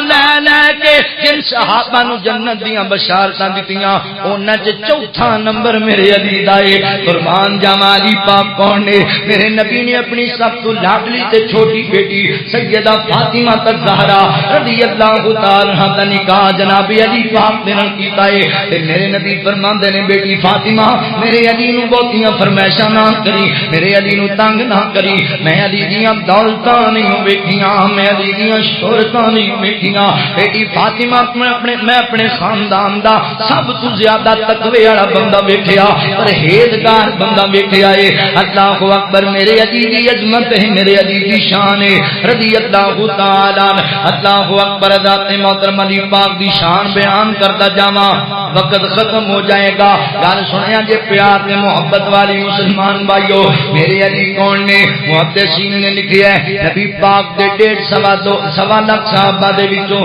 لے لے کے جن صحابہ نو جنت دیاں بشارتاں دتیاں انہاں چ چوتھا نمبر میرے علی دا اے. قربان جاواں علی پاک کون نے؟ میرے نبی نے اپنی سب تو لاڈلی تے چھوٹی بیٹی سیدہ فاطمہ الزہرا رضی اللہ تعالی عنہا دا نکاح جناب علی پاک دے نال کیتا اے. تے میرے نبی فرماندے نے بیٹی فاطمہ میرے علی نو بہتیاں فرمائشاں نہ کری، میرے علی نو تنگ نہ کری. میں علی دیاں دولتاں نہیں ویکھیاں، میں علی دیاں شہرتاں نہیں ویکھیاں. بیٹی فاطمہ میں اپنے خاندان دا سب تو زیادہ تقوی والا بندہ ویکھیا، پرہیزگار بندہ ویکھیا اے. اللہ اکبر. میرے علی دی عظمت ہے، میرے علی دی شان ہے رضی اللہ تعالی عنہ. اللہ اکبر. ذات محترم علی پاک دی شان بیان کرتا جاواں وقت ختم ہو جائے گا. گل سنیا جے پیار تے محبت والی مسلمان بھائیو. میرے علی کون نے؟ محدثین نے لکھیا ہے نبی پاک دے 1.5 لاکھ صحابہ دے وچوں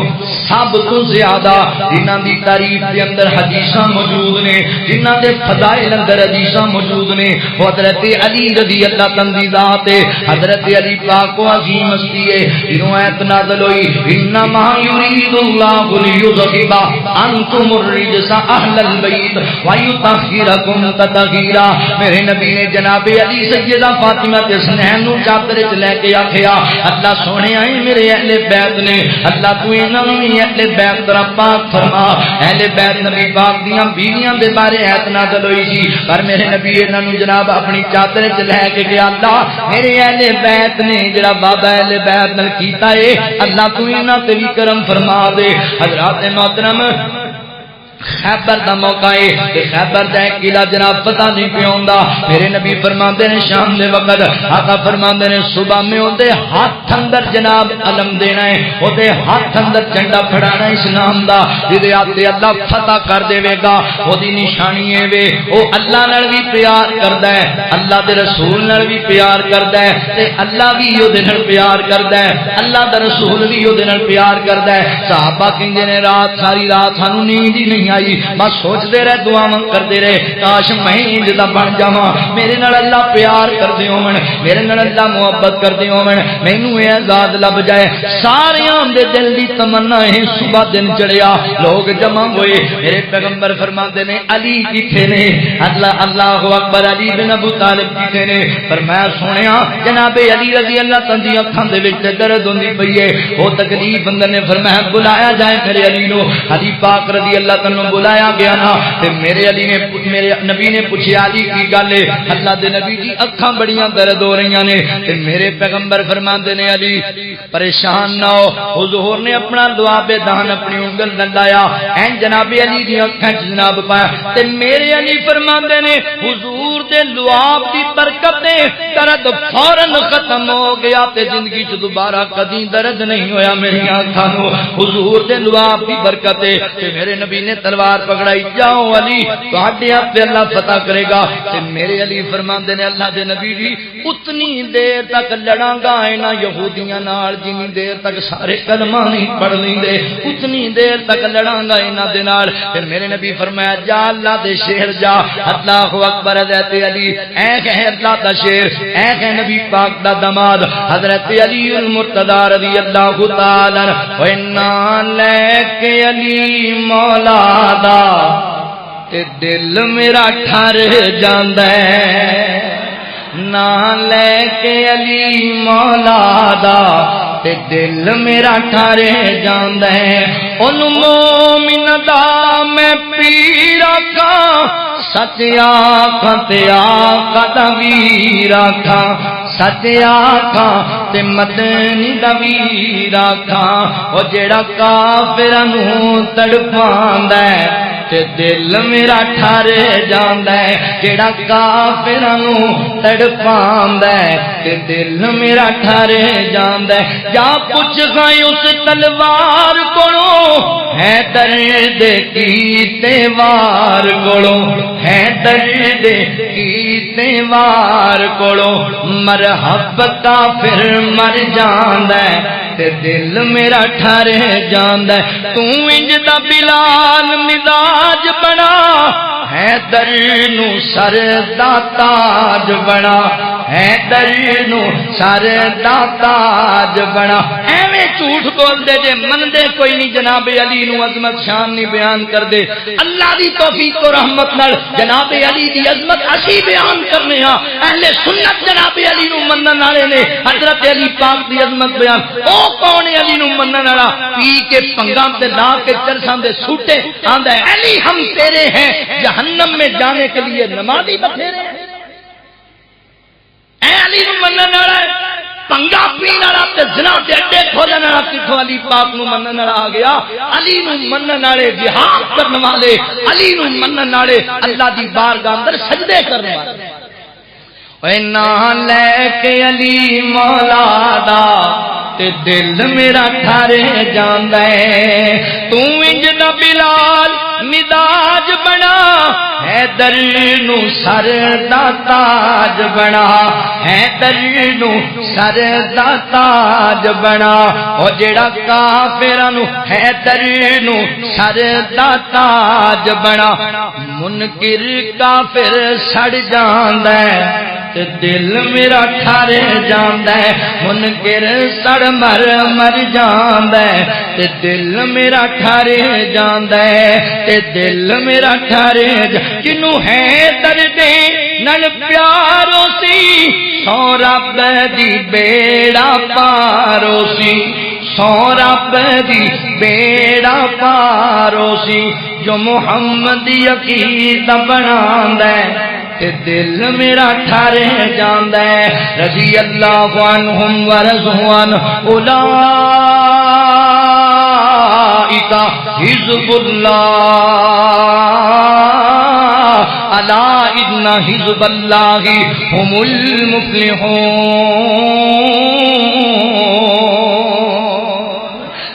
سب تو زیادہ جنہاں دی تعریف دے اندر حدیثاں موجود نے، جنہاں دے فضائل اندر حدیثاں موجود نے، وہ حضرت علی رضی اللہ تعالی ذات ہے. حضرت علی پاک کو عظیم ہستی ہے. جنہوں ایت نازل ہوئی انما یرید اللہ لیذھب عنکم الرجس اہل البیت ویطہرکم تطہیرا. میرے نبی نے جناب علی سیدہ فاطمہ کے حسنین نو چادر وچ لے کے آکھیا اللہ سونے آئے میرے اہل بیت نے، اللہ تو انہاں نوں اہل بیت طرح پاک فرما. اہل بیت نبی پاک دیاں بیویاں دے بارے ایت نازل ہوئی سی پر میرے نبی انہاں نوں جناب اپنی چادر وچ لے کے گیا اللہ میرے اہل بیت نے جڑا بابا اہل بیت نال کیتا اے اللہ تو انہاں تے بھی کرم فرما دے. حضرات محترم خیبر دا موقع ہے کہ خیبر دا قلعہ جناب پتہ نہیں پیوندا. میرے نبی فرماندے نے شام دے وقت آقا فرماندے نے صبح میں اودے ہاتھ اندر جناب علم دینا ہے، اودے ہاتھ اندر جھنڈا پھڑانا اسلام دا جدے آتے اللہ فتح کر دے گا. اودی نشانی ہے وے او اللہ نال بھی پیار کردا ہے، اللہ دے رسول نال بھی پیار کردا ہے تے اللہ بھی اودے نال پیار کردا ہے، اللہ دا رسول بھی اودے نال پیار کردا ہے. صحابہ کہندے نے رات ساری رات سانو نیند ہی نہیں آئی، بس سوچتے رہے دعاواں کرتے رہے کاش میں جدا بن جاواں، میرے نال اللہ پیار کرتے ہون، میرے نال اللہ محبت کرتے ہون، مینوں اے آزاد لب جائے. سارے دے دل دی تمنا ہے. صبح دن چڑھیا لوگ جمع ہوئے. میرے پیغمبر فرماندے نے علی کتھے نے؟ اللہ اکبر. علی بن ابو طالب کتھے نے؟ فرمایا سونیا جناب علی رضی اللہ تعالی دی اکھاں دے وچ درد ہوندی پئی ہے، او تکلیف اندر نے. فرمایا بلایا جائے میرے علی نو. علی پاک رضی اللہ تعالی بلایا گیا نا تے میرے علی نے میرے نبی نے پوچھا علی کی گل ہے؟ اللہ دے نبی جی اکھاں بڑیاں درد ہو رہی نے. تے میرے پیغمبر فرماندے نے علی پریشان نہ ہو. حضور نے اپنا لعاب دہن اپنی انگل نال لایا این جناب علی دی اکھاں وچ جناب پایا تے میرے علی فرماندے نے حضور دے لعاب دی برکت نے درد فوراً ختم ہو گیا تے زندگی چ دوبارہ کدی درد نہیں ہویا میری اکھاں نو. حضور دے لعاب دی برکت تے میرے نبی نے تلوار پکڑائی جاؤ علی تہاڈے ہاتھ اللہ فتح کرے گا. تے میرے علی فرماندے نے اللہ دے نبی جی اتنی دیر تک لڑاں گا انہاں یہودیاں نال جنی دیر تک سارے کلمہ نہیں پڑھ لیندے، اتنی دیر تک لڑاں گا انہاں دے نال. پھر میرے نبی فرمایا جا اللہ دے شہر جا. اللہ اکبر. حضرت علی اے کہ اللہ دا شہر، اے کہ نبی پاک دا داماد حضرت علی المرتضی رضی اللہ تعالی عنہ وینا لے کے علی مولا دا تے دل میرا ٹھر جاندا ہے، نہ لے کے علی مولا دا تے دل میرا ٹھر جاندا ہے. اون مومن دا میں پیر آکھاں سچ آکھاں تے آقا دا ویر آکھاں، سچ آکھاں تے مدنی دا ویر آکھاں. او جیڑا کافراں نوں تڑپاندا ہے تے دل میرا ٹھر جاندا ہے جیڑا کافراں نوں تڑپاندا ہے تے دل میرا ٹھر جاندا ہے جا پوچھ گئے اس تلوار کولوں ہے درد کیتے وار کولوں ہے درد کیتے وار کولوں مرحب کافر مر جاندا ہے تے دل میرا ٹھر جاندا ہے تو انج دا بلال مزاج بنا ہے در نو سر دا تاج بنا ہے در نو سر دا تاج بنا ایویں جھوٹ بول دے جے من دے کوئی نہیں جناب علی نو عظمت شان نہیں بیان کر دے اللہ دی توفیق و رحمت نال جناب علی دی عظمت اسی بیان کرنے ہاں اہل سنت جناب علی نو منن والے نے حضرت علی پاک دی عظمت بیان او کون ہے علی نو منن والا پی کے پنگاں تے لا کے چرساں دے سوٹے آندا ہے علی ہم تیرے ہیں جہنم میں جانے کے لیے نمازی بتھیرے ہیں اے علی نو منن والا پنگا پین والا تے زنا دے اڈے کھولن والا کتھوں علی پاک نو منن والا آ گیا علی نو منن والے جہاد کرن والے علی نو منن والے اللہ دی بارگاہ اندر سجدے کرن والے اے نا لے کے علی مولا دا تے دل میرا ٹھر جاندا ہے تو انج دا بلال مزاج بنا ہے در نو سر دا تاج بنا ہے در نو سر دا تاج بنا او جیڑا کافراں نو ہے در نو سر دا تاج بنا منکر کافر سڑ جاندا ہے تے دل میرا ٹھر جاندا ہے منکر سڑ مر مر جاندا ہے تے دل میرا ٹھر جاندا ہے تے دل میرا ٹھر جنوں ہے درد نال پیارو سی سو رب دی بیڑا پارو سی سو رب دی بیڑا پارو سی جو محمد عقیدہ بناندا ہے تے دل میرا ٹھر جاندا ہے رضی اللہ عنہم ورضوا عنہ اولئک حزب اللہ الا ان حزب اللہ هم المفلحون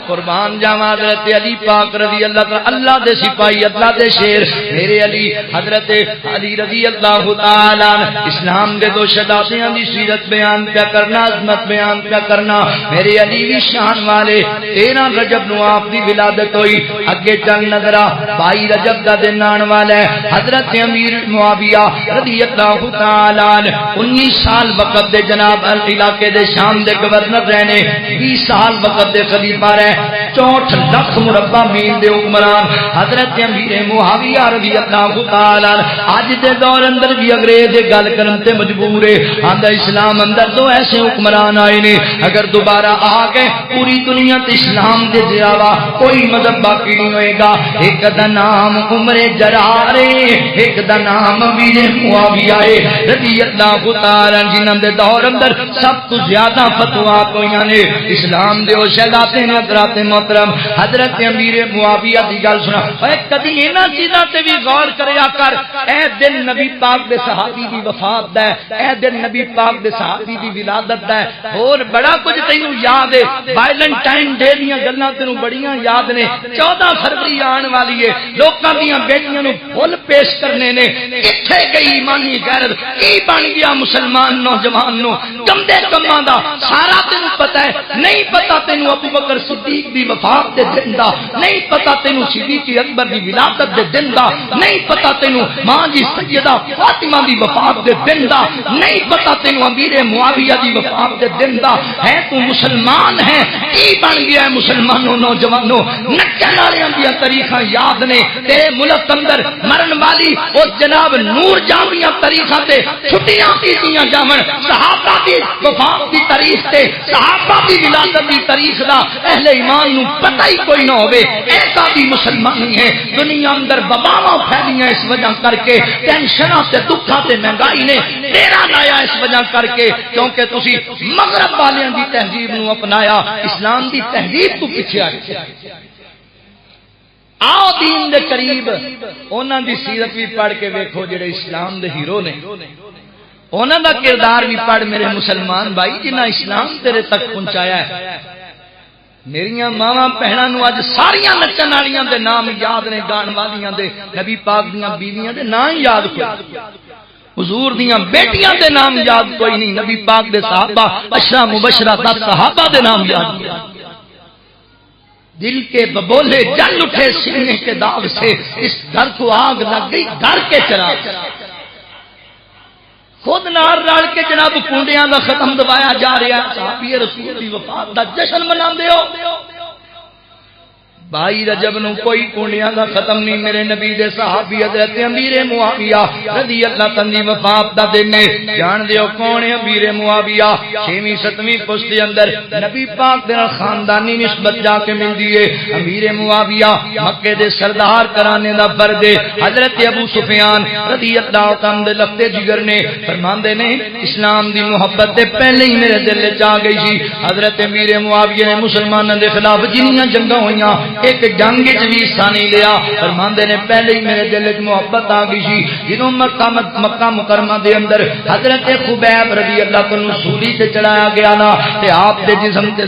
قربان جاواں حضرت علی پاک رضی اللہ تعالی اللہ دے سپاہی اللہ دے شیر میرے علی حضرت علی رضی اللہ تعالی اسلام دے دو شہدائیاں دی سیرت بیان پیا کرنا عظمت بیان پیا کرنا میرے علی دی شان والے 13 رجب نو آپ دی ولادت ہوئی اگے چل نظر 22 رجب دا دن آن والا ہے حضرت امیر معاویہ رضی اللہ تعالی 19 سال وقت دے جناب علاقے دے شام دے گورنر رہنے 20 سال وقت دے خلیفہ رہے 64 لاکھ مربع میل دے حکمران حضرت امیر معاویہ رضی اللہ تعالی اج دے دور اندر بھی انگریز گل کرن تے مجبور ہے آندا اسلام اندر دو ایسے حکمران آئے نے اگر دوبارہ آ گئے پوری دنیا تے اسلام دے علاوہ کوئی مذہب باقی نہیں ہوئے گا ایک دا نام عمر جرار ایک دا نام امیر معاویہ رضی اللہ تعالی جنہاں دے دور اندر سب تو زیادہ فتویٰ ہوئیاں نے اسلام دے او شہداتے نے حضرت محترم حضرت امیر معاویہ دی گل سنا اے کدی انہاں چیزاں تے بھی غور کریا کر اے دن نبی پاک دے صحابی دی وفات دا ہے اے دن نبی پاک دے صحابی دی ولادت دا ہے اور بڑا کچھ تینوں یاد ہے ویلنٹائن ڈے دیاں گلاں تینوں بڑیاں یاد نے 14 فروری آن والی ہے لوکاں دیاں بیٹیاں نوں پھول پیش کرنے نے کتھے گئی ایمانی غیرت کی بن گیا مسلمان نوجوان نو گندے کماں دا سارا تینوں پتہ ہے نہیں پتہ تینوں ابو بکر صدیق دی وفات دے دن دا نہیں پتہ تینوں صدیق اکبر دی ولادت دے دن دا نہیں پتہ تینوں ماں جی سیدہ فاطمہ دی وفات دے دن دا نہیں پتہ تینوں امیر معاویہ دی وفات دے دن دا ہے تو مسلمان ہے کی بن گیا ہے مسلمانوں نوجوانوں نچن والیاں دی تاریخاں یاد نے تیرے ملک اندر مرن والی او جناب نور جامیاں تاریخاں تے چھٹیاں کیتیاں جاون صحابہ دی وفات دی تاریخ تے صحابہ دی ولادت دی تاریخ دا اہل ایمان نو پتہ ہی کوئی نہ ہوئے ایسا بھی مسلمانی ہے دنیا اندر وباواں پھیلیاں اس وجہ کر کے ٹینشناں تے دکھاں تے مہنگائی نے ڈیرا لایا اس وجہ کر کے کیونکہ تسی مغرب والیاں دی تہذیب نو اپنایا اسلام دی تہذیب تو پیچھے آ گئے آؤ دین دے قریب انہاں دی سیرت بھی پڑھ کے ویکھو جڑے اسلام دے ہیرو نے، انہاں دا کردار بھی پڑھ میرے مسلمان بھائی جنہاں اسلام تیرے تک پہنچایا ہے۔ میریاں ماواں بہناں نو اج ساریاں نچن والیاں دے نام یاد نے، گان والیاں دے، نبی پاک دیاں بیویاں دے نام یاد کوئی، حضور دیاں بیٹیاں دے نام یاد کوئی نہیں، نبی پاک دے صحابہ 10 مبشرہ 10 صحابہ دے نام یاد کوئی۔ دل کے ببولے جل اٹھے سینے کے داغ سے، اس گھر کو آگ لگ گئی گھر کے چراغ، خود نار رل کے جناب کنڈیاں دا ختم دوایا جا رہا ہے، صحابی رسول دی وفات دا جشن مناندے ہو۔ بھائی رجب نو کوئی کنڈیاں دا ختم نہیں، میرے نبی دے صحابی حضرت امیر معاویہ رضی اللہ عنہ دی وفات دا دن ہے۔ جان دیو کون ہے امیر معاویہ؟ 6ویں 7ویں پشت دے اندر نبی پاک دے خاندانی نسبت جا کے ملدی ہے۔ امیر معاویہ مکے دے سردار کرانے دا فرد ہے۔ حضرت ابو سفیان رضی اللہ عنہ دے لفتے جگر نے فرماندے نے اسلام دی محبت تے پہلے ہی میرے دل وچ آ گئی سی۔ حضرت امیر معاویہ نے مسلماناں دے خلاف جنیاں جنگاں ہوئیاں ایک جنگ وچ بھی حصہ نہیں لیا، فرماندے نے پہلے ہی میرے دل وچ محبت آ گئی سی۔ جنوں مکہ مکرمہ دے اندر حضرت خبیب رضی اللہ عنہ سولی تے چڑھایا گیا نا تے آپ دے جسم تے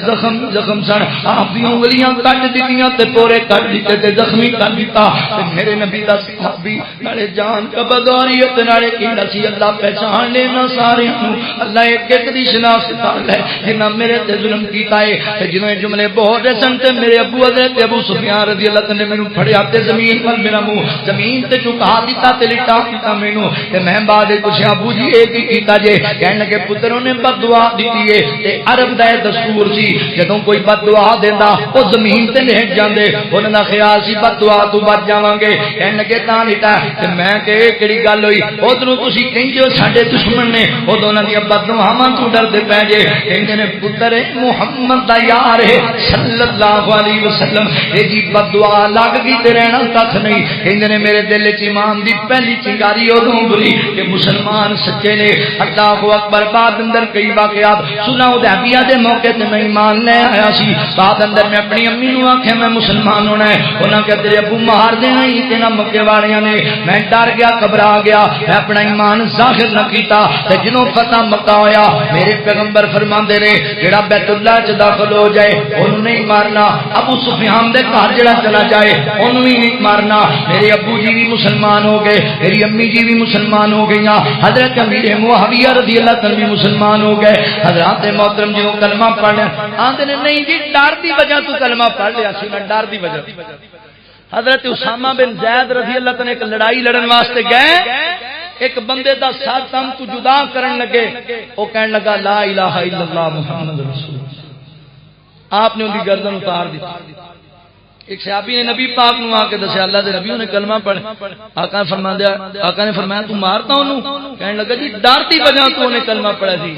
زخم سن، آپ دی انگلیاں کٹ دتیاں تے پورے کٹ دتے تے زخمی کر دتا تے میرے نبی دا صحابی نالے جان قبضاریت نالے کیڑا سی اللہ پہچان لینا سارے نوں، اللہ ایک ایک دی شناخت کر لے جنہاں میرے تے ظلم کیتا ہے تے جنوں جملے بہت سن تے میرے ابو حضرت ابو سفیان رضی اللہ عنہ نے مینوں پھڑیا تے زمین پر میرا منہ زمین تے چکا دیتا تے لٹا دیتا مینوں تے میں بعد پوچھیا ابو جی اے کی کیتا جے؟ کہن لگے پتروں نے بد دعا دتی ہے تے عرب دا دستور سی جدوں کوئی بد دعا دیندا او زمین تے لیٹ جاندے، انہاں دا خیال سی بد دعا تو بچ جاواں گے، کہن لگے تاں لٹا تے میں کہ کیڑی گل ہوئی؟ ادھروں تسی کہندے ہو ساڈے دشمن نے، ادھوں انہاں دی بد دعاواں تو ڈردے پے جے، کہندے نے پتر محمد دا یار ہے صلی اللہ علیہ وسلم جی بد دعا لگ گئی تے رہنا کھ نہیں۔ کہندے نے میرے دل وچ ایمان دی پہلی چنگاری اودوں بری کہ مسلمان سچے نے۔ اللہ اکبر۔ بعد اندر کئی واقعات صلح حدیبیہ دے موقع تے میں ایمان لے آیا سی، بعد اندر میں اپنی امی نوں آکھیا میں مسلمان ہونا ہے، انہاں کہ تیرے ابو مار دینا ہی تے نہ مکے والیاں نے، میں ڈر گیا گھبرا گیا، میں اپنا ایمان ظاہر نہ کیتا تے جنوں فتح مکہ ہویا میرے پیغمبر فرماندے نے جڑا بیت اللہ وچ داخل ہو جائے اونوں نہیں مارنا، ابو سفیان دے گھر جڑا چلا جائے انہوں ہی نہیں مارنا۔ میرے ابو جی بھی مسلمان ہو گئے، میری امی جی بھی مسلمان ہو گئی، حضرت امیر معاویہ رضی اللہ عنہ بھی مسلمان ہو گئے۔ حضرات محترم جی کلمہ پڑھ آندے نے نہیں جی ڈر دی وجہ تو کلمہ پڑھ لیا سی، میں ڈر دی وجہ۔ حضرت اسامہ بن زید رضی اللہ عنہ ایک لڑائی لڑن واسطے گئے، ایک بندے دا ساتھ تم تو جدا کرن لگے، وہ کہنے لگا لا الہ الا اللہ محمد رسول اللہ، آپ نے ان کی گردن اتار دی۔ ایک صحابی نے نبی پاک نو آ کے دسیا اللہ دے نبیوں نے کلمہ پڑھ، آقا نے فرمایا تو مارتا انہوں؟ کہنے لگا جی ڈر دی وجہ تو انہیں کلمہ پڑھا سی۔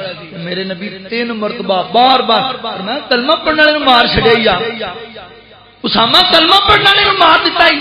میرے نبی 3 مرتبہ بار بار فرمایا کلمہ پڑھنے والے مار چھڑے یا اسامہ کلمہ پڑھنے والے مار دیتا ہی،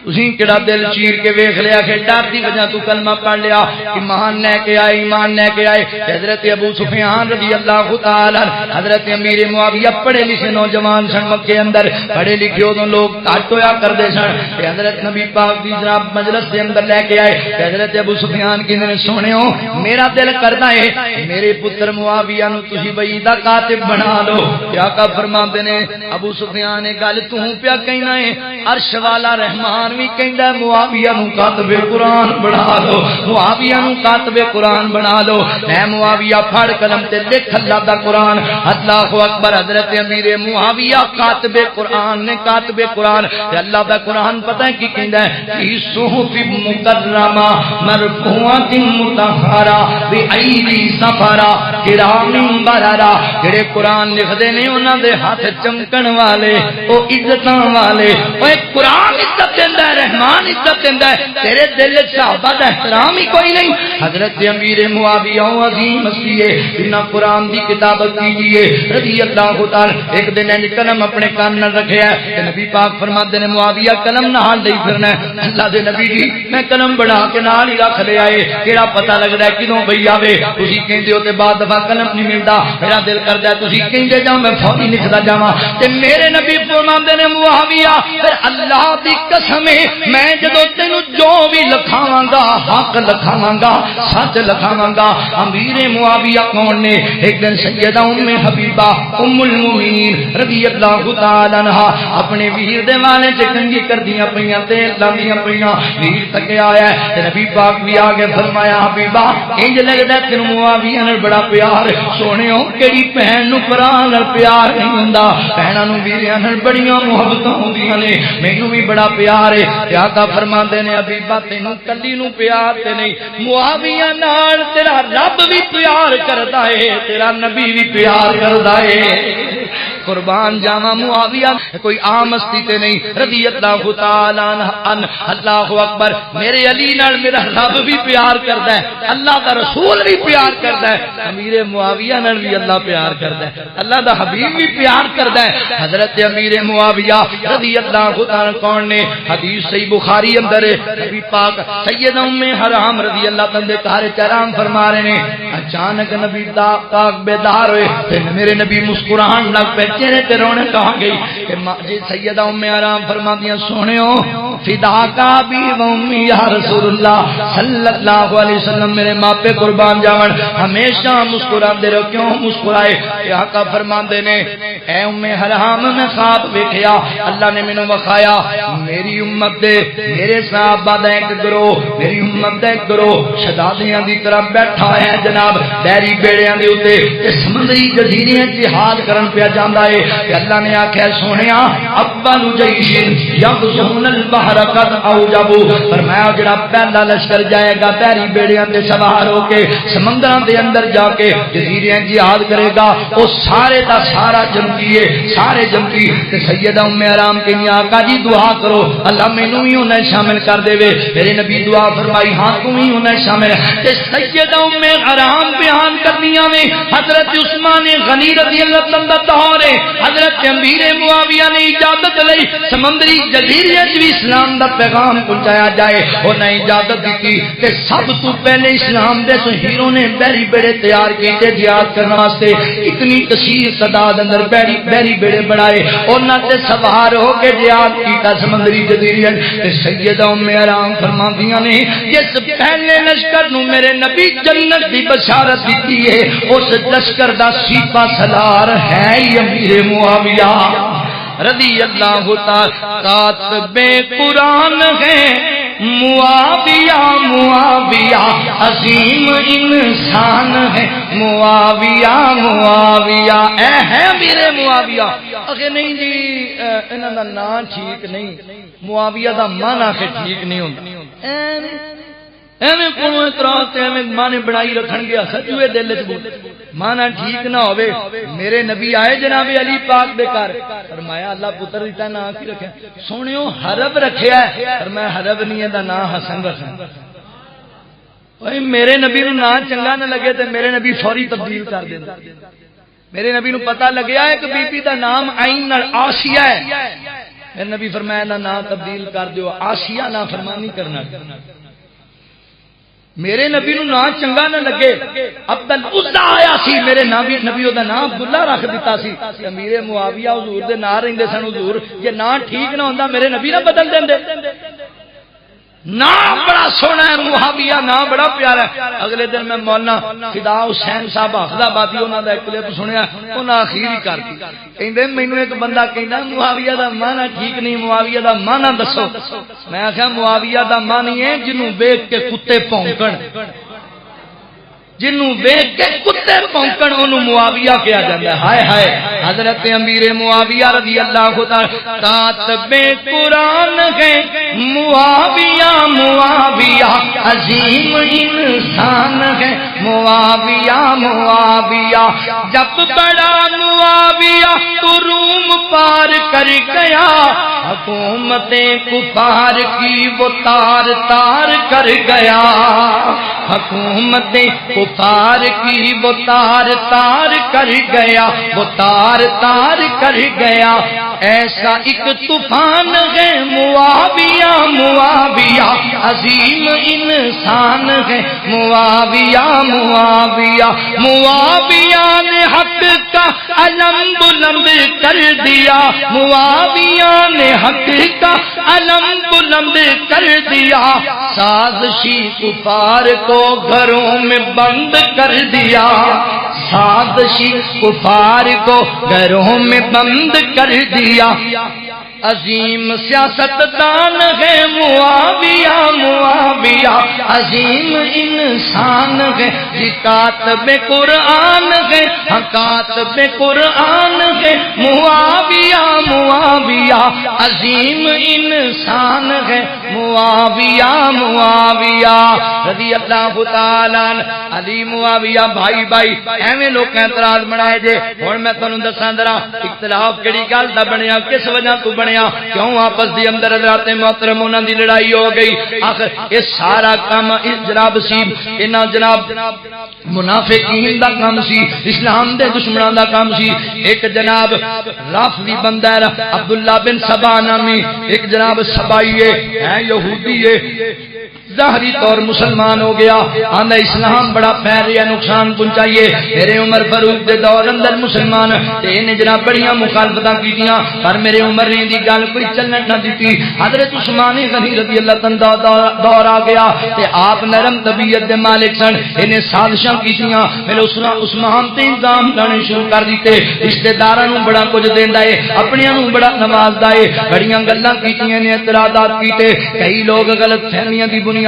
اسی کڑا دل چیر کے ویکھ لیا کہ ڈر دی وجہ تو کلمہ پڑھ لیا، ایمان لے کے آئے، ایمان لے کے آئے۔ حضرت ابو سفیان رضی اللہ تعالی حضرت امیر معاویہ پڑھے لکھے نوجوان سن، مکے اندر پڑھے لکھے ادوں لوگ گھٹ ہویا کرتے سن، حضرت نبی پاک دی جناب مجلس کے اندر لے کے آئے۔ حضرت ابو سفیان کہندے نے سونےو میرا دل کردا ہے میرے پتر معاویہ نو تسی وحی دا کاتب بنا لو۔ کیا کا فرماندے نے ابو سفیان نے گل تو پیا کہنا ہے، عرش والا رحمان بھی کہندا معاویہ نو کاتب قرآن بنا لو، معاویہ نو کاتب قرآن بنا لو۔ اے معاویہ پھڑ قلم تے لکھ اللہ دا قرآن۔ اللہ اکبر۔ حضرت امیر معاویہ کاتب قرآن نے، کاتب قرآن تے اللہ دا قرآن پتہ ہے کی کہندا ہے فی صحف مکرمہ مرفوعۃ مطہرہ بایدی سفرہ کرام بررہ، جڑے قرآن لکھدے نے انہاں دے ہاتھ چمکن والے، او عزتاں والے۔ اوے قرآن عزت دیندا ہے، رحمان عزت دیندا ہے، تیرے دل وچ صحابہ دا احترام ہی کوئی نہیں۔ حضرت امیر معاویہ عظیم ہستی ہے، بنا قرآن دی کتابت کیجیے رضی اللہ تعالی۔ ایک دن انج قلم اپنے کان نال رکھیا ہے، نبی پاک فرماتے نے معاویہ قلم نال دئی پھرنا ہے۔ اللہ دے نبی جی میں قلم بڑھا کے نال ہی رکھ لیا ہے، کیڑا پتہ لگدا ہے کدوں بئی آوے، تسی کہندے ہو تے بعد دفعہ قلم نہیں ملدا، میرا دل کردا ہے تسی کہندے جاؤ میں فوری لکھدا جاواں، تے میرے نبی فرماندے نے معاویہ پھر اللہ دی قسم ہے میں جدوں تینوں جو بھی لکھاواں گا حق لکھاواں گا، سچ لکھاواں گا۔ امیر معاویہ کون نے؟ ایک دن سیدہ ام حبیبہ ام المومنین رضی اللہ تعالی عنہا اپنے ویر دے والے تے کنگھی کردیاں پیاں تیل لاندیاں پیاں، ویر تک آیا ہے تے نبی پاک بھی آ کے فرمایا حبیبہ انج لگدا تینوں معاویہ نال بڑا پیار، سونےو کیڑی بہن نوں بھرا نال پیار نہیں ہوندا، بہناں نوں ویریاں نال بڑیاں محبتاں ہوندیاں نے، مینوں بھی بڑا پیار ہے۔ تے آقا فرماندے نے حبیبہ تینوں کلی نوں پیار تے نہیں، معاویہ نال تیرا رب بھی پیار کردا ہے، تیرا نبی بھی پیار کردا ہے۔ قربان جاواں معاویہ کوئی عام ہستی تے نہیں رضی اللہ تعالی عنہ۔ اللہ اکبر، میرے علی نال میرا رب بھی پیار کردا ہے، اللہ دا رسول بھی پیار کردا ہے، امیر معاویہ نال بھی اللہ پیار کردا ہے، اللہ دا حبیب بھی پیار کردا ہے۔ حضرت امیر معاویہ رضی اللہ تعالی کون نے؟ حدیث صحیح بخاری اندر ہے، نبی پاک سیدہ ام حرام رضی اللہ تعالی کہار چرام فرما رہے ہیں، اچانک نبی پاک بیدار ہوئے تے میرے نبی مسکران لگ پے، چہرے تے رونق آ گئی کہ جی سیدہ ام حرام فرماندیاں سونےو فداکا بی و امی یا رسول اللہ صلی اللہ علیہ وسلم، میرے ماپے قربان جاون، ہمیشہ مسکراندے رہو، کیوں مسکرائے؟ کہ آقا فرماندے نے اے ام حرام میں خواب ویکھیا، اللہ نے مینوں وکھایا میری امت دے میرے صحابہ دا ایک گروہ، میری امت دا ایک گروہ شہزادیاں دی طرح بیٹھا ہے جناب بحری بیڑیاں دے اوتے تے سمندری جزیرے جہاد کرن پیا جاندا ہے۔ کہ اللہ نے آکھیا سونیا اول جیش یغزون البحر قد اوجبوا، فرمایا جڑا پہلا لشکر جائے گا بحری بیڑیاں تے سوار ہو کے سمندراں دے اندر جا کے جزیرے جہاد کرے گا او سارے دا سارا جنتی ہے، سارے جنتی۔ تے سیدہ ام حرام کہنی آقا جی دعا کرو اللہ مینوں بھی انہیں شامل کر دے وے، میرے نبی دعا فرمائی ہاں تم ہی انہیں شامل۔ تے سیدہ ام حرام بیان کرنیاں میں حضرت عثمان غنی رضی اللہ عنہ دور ہے، حضرت امیر معاویہ نے اجازت لئی سمندری جزیرے بھی اسلام دا پیغام پہنچایا جائے، انہیں اجازت دی کہ سب تو پہلے اسلام دے ہیرو نے بحری بیڑے تیار کیتے جہاد کرنے واسطے، اتنی کثیر تعداد اندر بحری بیڑے بنائے، انہاں تے سوار ہو کے جہاد کیتا سمندری جزیرے۔ تے سیدہ ام حرام فرماندیاں نے جس پہلے لشکر نو میرے نبی جنت دی بشارت دیتی ہے اس لشکر دا سپہ سالار ہے امیر معاویہ رضی اللہ تعالی۔ کاتب قرآن ہے معاویہ، معاویہ عظیم انسان ہے، معاویہ معاویہ اے ہے میرے معاویہ۔ اگے نہیں جی انہاں دا نام ٹھیک نہیں، معاویہ دا معنی کہ ٹھیک نہیں ہوندا، ایویں کوئی اعتراض تے ایویں معنی بنائی رکھن گیا سچوے دل وچ معنی ٹھیک نہ ہوے۔ میرے نبی آئے جناب علی پاک دے گھر، فرمایا اللہ پتر دیتا نام کی رکھیا؟ سونیو حرب رکھیا ہے، فرمایا حرب نہیں ہے دا نام حسن رکھنا۔ اوئے میرے نبی نو نام چنگا نہ لگے تے میرے نبی فوری تبدیل کر دیندا۔ میرے نبی نو پتہ لگیا ہے کہ بی بی دا نام عین نال آسیہ ہے، میرے نبی فرمایا دا نام تبدیل کر دیو، آسیہ نہ فرمانی کرنا۔ میرے نبی نو نام چنگا نہ لگے، عبد العزا آیا سی، میرے نبی دا نام عبداللہ رکھ دیتا سی۔ امیر معاویہ حضور دے نال رہندے سن، حضور جے نام ٹھیک نہ ہوندا میرے نبی نہ بدل دیندے۔ نام بڑا سونا ہے معاویہ، نام بڑا پیارا ہے۔ اگلے دن میں مولانا فدا حسین صاحب حافظ آبادی انہاں دا ایک کلپ سنیا، انہاں اخیر ہی کر دی کہندے مینوں ایک بندہ کہندا معاویہ دا معنی ٹھیک نہیں، معاویہ دا معنی دسو۔ میں آکھیا معاویہ دا معنی ہے جنوں ویکھ کے کتے بھونکن، جنوں ویکھ کے کتے بھونکن انہوں معاویہ کہا جاتا ہے۔ ہائے ہائے حضرت امیر معاویہ رضی اللہ تعالی کاتب قرآن ہے معاویہ، معاویہ عظیم انسان ہے، معاویہ معاویہ جب بڑا معاویہ تو روم پار کر گیا حکومتیں کفار کی وہ تار تار کر گیا حکومتیں کفار کی وہ تار تار کر گیا وہ تار تار کر گیا ایسا ایک طوفان ہے معاویہ معاویہ عظیم انسان ہے معاویہ معاویہ معاویہ نے حق کا علم بلند کر دیا معاویہ نے حق کا علم بلند کر دیا سازشی کفار کو گھروں میں بند کر دیا سازشی کفار کو گھروں میں بند کر دیا عظیم سیاست دان ہے معاویہ معاویہ عظیم انسان ہے جی کاتب قرآن ہے کاتب قرآن ہے معاویہ معاویہ عظیم انسان ہے معاویہ معاویہ رضی اللہ تعالیٰ علی معاویہ بھائی بھائی ایویں لوگ اعتراض بنائے جے ہن میں تانوں دساں ذرا اختلاف کیڑی گل دا بنیا کس وجہ تو بنیا کیوں آپس دی اندر حضرات محترم انہاں دی لڑائی ہو گئی آخر یہ سارا کام جناب سی انہاں جناب منافقین دا کام سی اسلام دے دشمناں دا کام سی ایک جناب رافضی بندہ ہے عبداللہ بن سبا نامی ایک جناب سبائی ہے یہودی ہے ظاہری طور مسلمان ہو گیا آندہ اسلام بڑا پھیل رہا نقصان پہنچائیے میرے عمر فاروق دے دور اندر مسلمان تے انہیں جناب بڑیاں مخالفتاں کیتیاں پر میرے عمر نے دی گل کوئی چلن نہ دیتی حضرت عثمان غنی رضی اللہ تعالیٰ دور آ گیا تے آپ نرم طبیعت دے مالک سن انہیں سازشاں کیتیاں میرے عثمان تے انتظام لانے شروع کر دیتے رشتہ داراں نوں بڑا کچھ دیندا ہے اپنیاں نوں بڑا نوازدا ہے بڑیاں گلاں کیتیاں نے اعتراضات کیتے کئی لوگ غلط فہمیاں دی بنیاد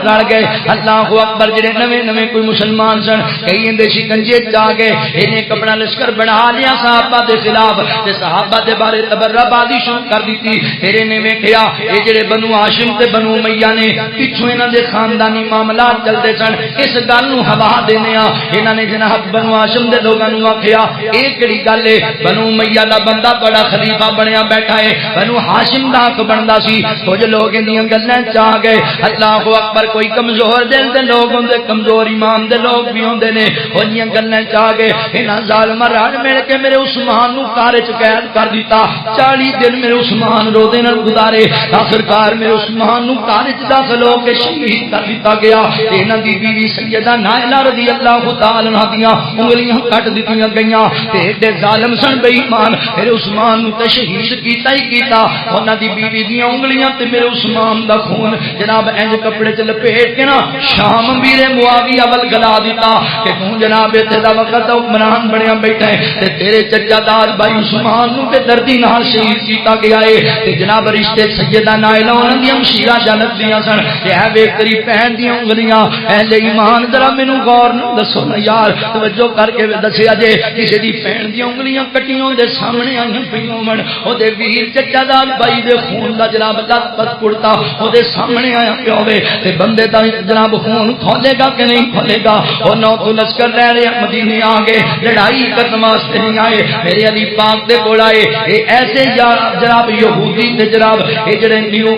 لڑ گئے اللہ اکبر جڑے نویں نویں کوئی مسلمان سن کئی اندے شکنجے جا گئے انہیں کپڑا لشکر بنا لیا صحابہ دے خلاف تے صحابہ دے بارے تبرہ بازی شروع کر دیتی پھر انہیں ویکھیا یہ جڑے بنو ہاشم تے بنو امیہ نے پچھوں انہاں دے خاندانی معاملات چلدے سن اس گل نوں ہوا دینے انہاں نے جناب بنو ہاشم دے لوگاں نوں آکھیا اے کیڑی گل ہے بنو امیہ دا بندہ بڑا خلیفہ بنیا بیٹھا ہے بنو ہاشم دا حق بندا سی کچھ لوگ انہاں گلاں چ آ گئے اللہ اکبر کوئی کمزور دل دے لوگ ہوندے کمزور ایمان دے لوگ بھی ہوندے نے انہاں گلاں چ آ گئے انہاں ظالماں رل مل کے میرے عثمان نوں کار چ قید کر دیتا 40 دن میرے عثمان روزے نال گزارے آخرکار میرے عثمان نوں کار چ داخل ہو کے شہید کر دتا گیا انہاں دی بیوی سیدہ نائلہ رضی اللہ تعالی عنہا دیاں انگلیاں کٹ دتیاں گئیاں تے ایڈے ظالم سن بے ایمان میرے عثمان نوں تے شہید کیتا ہی کیتا انہاں دی بیوی دیاں انگلیاں تے میرے عثمان دا خون جناب انج کپڑے چ لپیٹ کے نا شام میرے معاویہ ول گلا دیتا کہ تو جناب تے دا وقت حکمران بنیا بیٹھا ہے تے تیرے چچا داد بھائی عثمان نوں تے دردی نال شہید کیتا گیا ہے تے جناب رشتے سیدہ نائلہ انہاں دی مشیرہ جنت دیاں سن تے اے ویکھ تیری بہن دی انگلیاں اہل ایمان ذرا مینوں غور نال دسو نا یار توجہ کر کے دسیا جے کسے دی بہن دی انگلیاں کٹیاں دے سامنے آئیاں پیاں من او دے ویر چچا داد بھائی دے خون دا جناب لت پت پڑتا او دے سامنے آیا پیا ہوے تے بندے دا جناب خون کھولے گا کہ نہیں کھولے گا او نو تو لشکر لے رہے مدینے آ گئے لڑائی کرنے واسطے نہیں آئے میرے علی پاک دے کول آئے اے ایسے جناب یہودی تے جناب اے جڑے نیو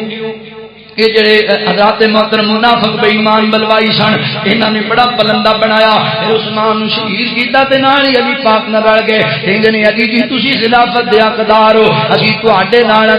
یہ جڑے حضرات محترم منافق بے ایمان بلوائی سن انہاں نے بڑا پلندہ بنایا پھر عثمان شہید کیتا تے نال علی پاک نال رل گئے کہندے نے علی جی تسی خلافت دے حقدار ہو اسی تواڈے نال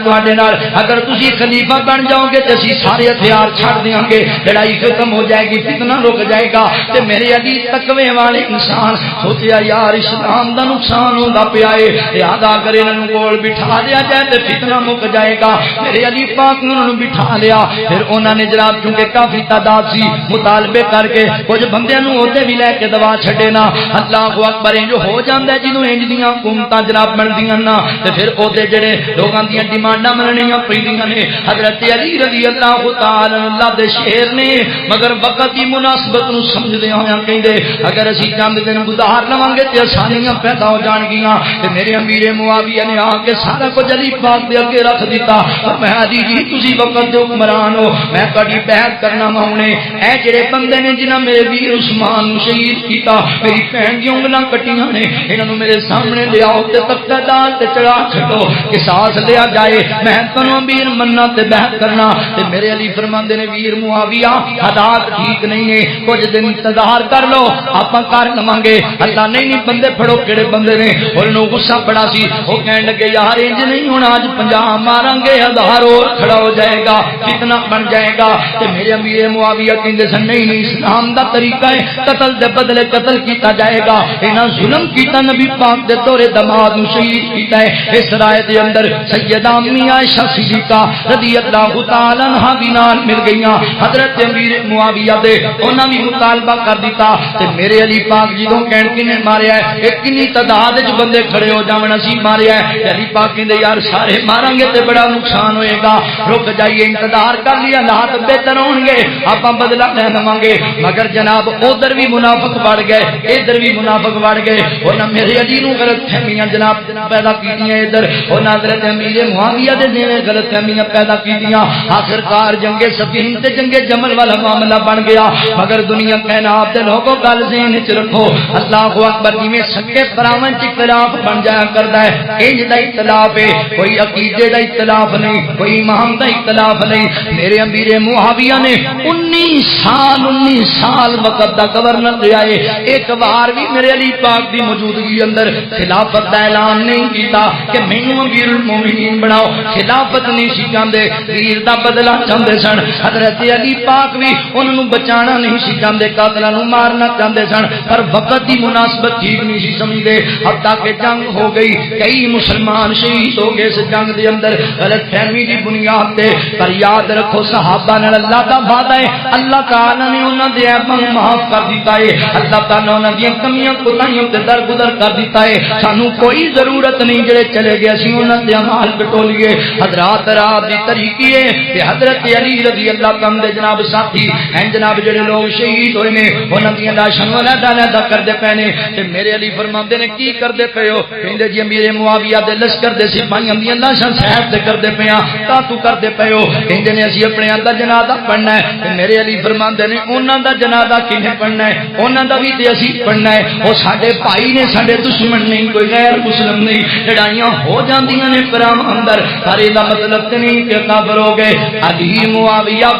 اگر تسی خلیفہ بن جاؤ گے تے اسی سارے ہتھیار چھڑ دیاں گے لڑائی ختم ہو جائے گی فتنہ رک جائے گا تے میرے علی تقوی والے انسان سوچیا یار اسلام دا نقصان ہوندا پیا ہے لہذا اگر انہاں کول بٹھا لیا جائے تے فتنہ مک جائے گا میرے علی پاک نے انہاں نوں بٹھا لیا پھر انہوں نے جناب چونکہ کافی تعداد سی مطالبے کر کے کچھ بندیاں نوں اوتے بھی لے کے دوا چھڈے نا اللہ اکبر جو ہو جاندا ہے جنوں انج دیاں حکومتاں جناب بندیاں نا تے پھر اوتے جڑے لوکاں دیاں ڈیمانڈاں مننیاں پیندیاں نے حضرت علی رضی اللہ تعالی عنہ دے شعر نے مگر وقت دی مناسبت نوں سمجھدے ہویاں کہندے اگر اسی چند دن گزار لواں گے تے آسانیاں پیدا ہو جان گیاں تے میرے امیر معاویہ نے آ کے سارا کچھ علی پاک دے اگے رکھ دیتا میں علی جی تسی وقت دے حکمران اعلان ہو میں تہاڈی بیعت کرنا ماونے اے جڑے بندے نے جنہاں میرے ویر عثمان نو شہید کیتا میری بہن دی انگلاں کٹیاں نے انہاں نو میرے سامنے لے آؤ تے تختہ ڈال تے چڑھا چھڈو قصاص لیا جائے میں تانوں امیر مننا تے بیعت کرنا تے میرے علی فرماندے نے ویر معاویہ حالات ٹھیک نہیں ہے کچھ دن انتظار کر لو آپاں کر لواں گے اللہ نہیں بندے پھڑو کیڑے بندے نے انہوں غصہ بڑا سی وہ کہنے لگے یار انج نہیں ہونا اج 50 ماریں گے 1000 اور کھڑا ہو جائے گا فتنہ بن جائے گا تے میرے امیر معاویہ کہندے سن نہیں اسلام دا طریقہ ہے قتل دے بدلے قتل کیتا جائے گا انہاں ظلم کیتا نبی پاک دے دورے دماد نو شہید کیتا ہے اس رائے دے اندر سیدہ امی عائشہ صدیقہ رضی اللہ تعالی عنہا بھی نال مل گئیاں حضرت امیر معاویہ دے انہاں بھی مطالبہ کر دیتا تے میرے علی پاک جدوں کہن کنے ماریا ہے ایک کنی تعداد وچ بندے کھڑے ہو جاون اسی ماریا ہے علی پاک کہندے یار سارے ماریں گے تے بڑا نقصان ہوئے گا رک جائیے انتظار کر لیا حالات بہتر ہون گے آپاں بدلہ لے لواں گے مگر جناب ادھر بھی منافق بڑھ گئے ادھر بھی منافق بڑھ گئے انہاں میرے علی نو غلط فہمیاں جناب پیدا کیتیاں ادھر انہاں حضرت امیر معاویہ دے دینے غلط فہمیاں پیدا کیتیاں آخرکار جنگ صفین تے جنگ جمل والا معاملہ بن گیا مگر دنیا کائنات دے لوگوں گل ذہن وچ رکھو اللہ اکبر جویں سکے پراواں وچ اختلاف بن جایا کردا ہے انج دا اختلاف ہے کوئی عقیدے دا اختلاف نہیں کوئی ایمان دا اختلاف نہیں میرے امیر معاویہ نے 19 سال وقت دا گورنر رہا ہے ایک بار بھی میرے علی پاک دی موجودگی اندر خلافت دا اعلان نہیں کیتا کہ مینوں امیر المومنین بناؤ خلافت نہیں سی چاہندے ویر دا بدلہ چاہندے سن حضرت علی پاک بھی انہاں نوں بچانا نہیں سی چاہندے قاتلاں نوں مارنا چاہندے سن پر وقت دی مناسبت ٹھیک نہیں سی سمجھدے حتیٰ کہ جنگ ہو گئی کئی مسلمان شہید ہو گئے اس جنگ دے اندر غلط فہمی دی بنیاد تے پر یاد رکھو صحابہ نال اللہ دا وعدہ ہے اللہ تعالی نے انہاں دے عیباں معاف کر دیتا ہے اللہ تعالی انہاں دی کمیاں کوتاہیاں تے درگزر کر دیتا ہے سانو کوئی ضرورت نہیں جڑے چلے گئے اسی انہاں دے اعمال پٹولیے حضرات رات دی طریقے ہے کہ حضرت علی رضی اللہ تعالی دے جناب ساتھی ہیں جناب جڑے لوگ شہید ہوئے نے انہاں دی لاشاں علیحدہ کردے پے نے تے میرے علی فرماندے نے کی کردے پے ہو کہندے جی امیر معاویہ دے لشکر دے سپاہیاں دی لاشاں صاحب تے کردے پے ہاں تا تو کردے پے ہو کہندے نے اسی اپنے اندر جنازہ پڑھنا ہے تے میرے علی فرماندے نے انہاں دا جنازہ کنے پڑھنا ہے انہاں دا بھی تے اسی پڑھنا ہے او ساڈے بھائی نے ساڈے دشمن نہیں کوئی غیر مسلم نہیں لڑائیاں ہو جاندیاں نے پرام اندر پر اے دا مطلب تے نہیں کہ کافر ہو گئے علی معاویہ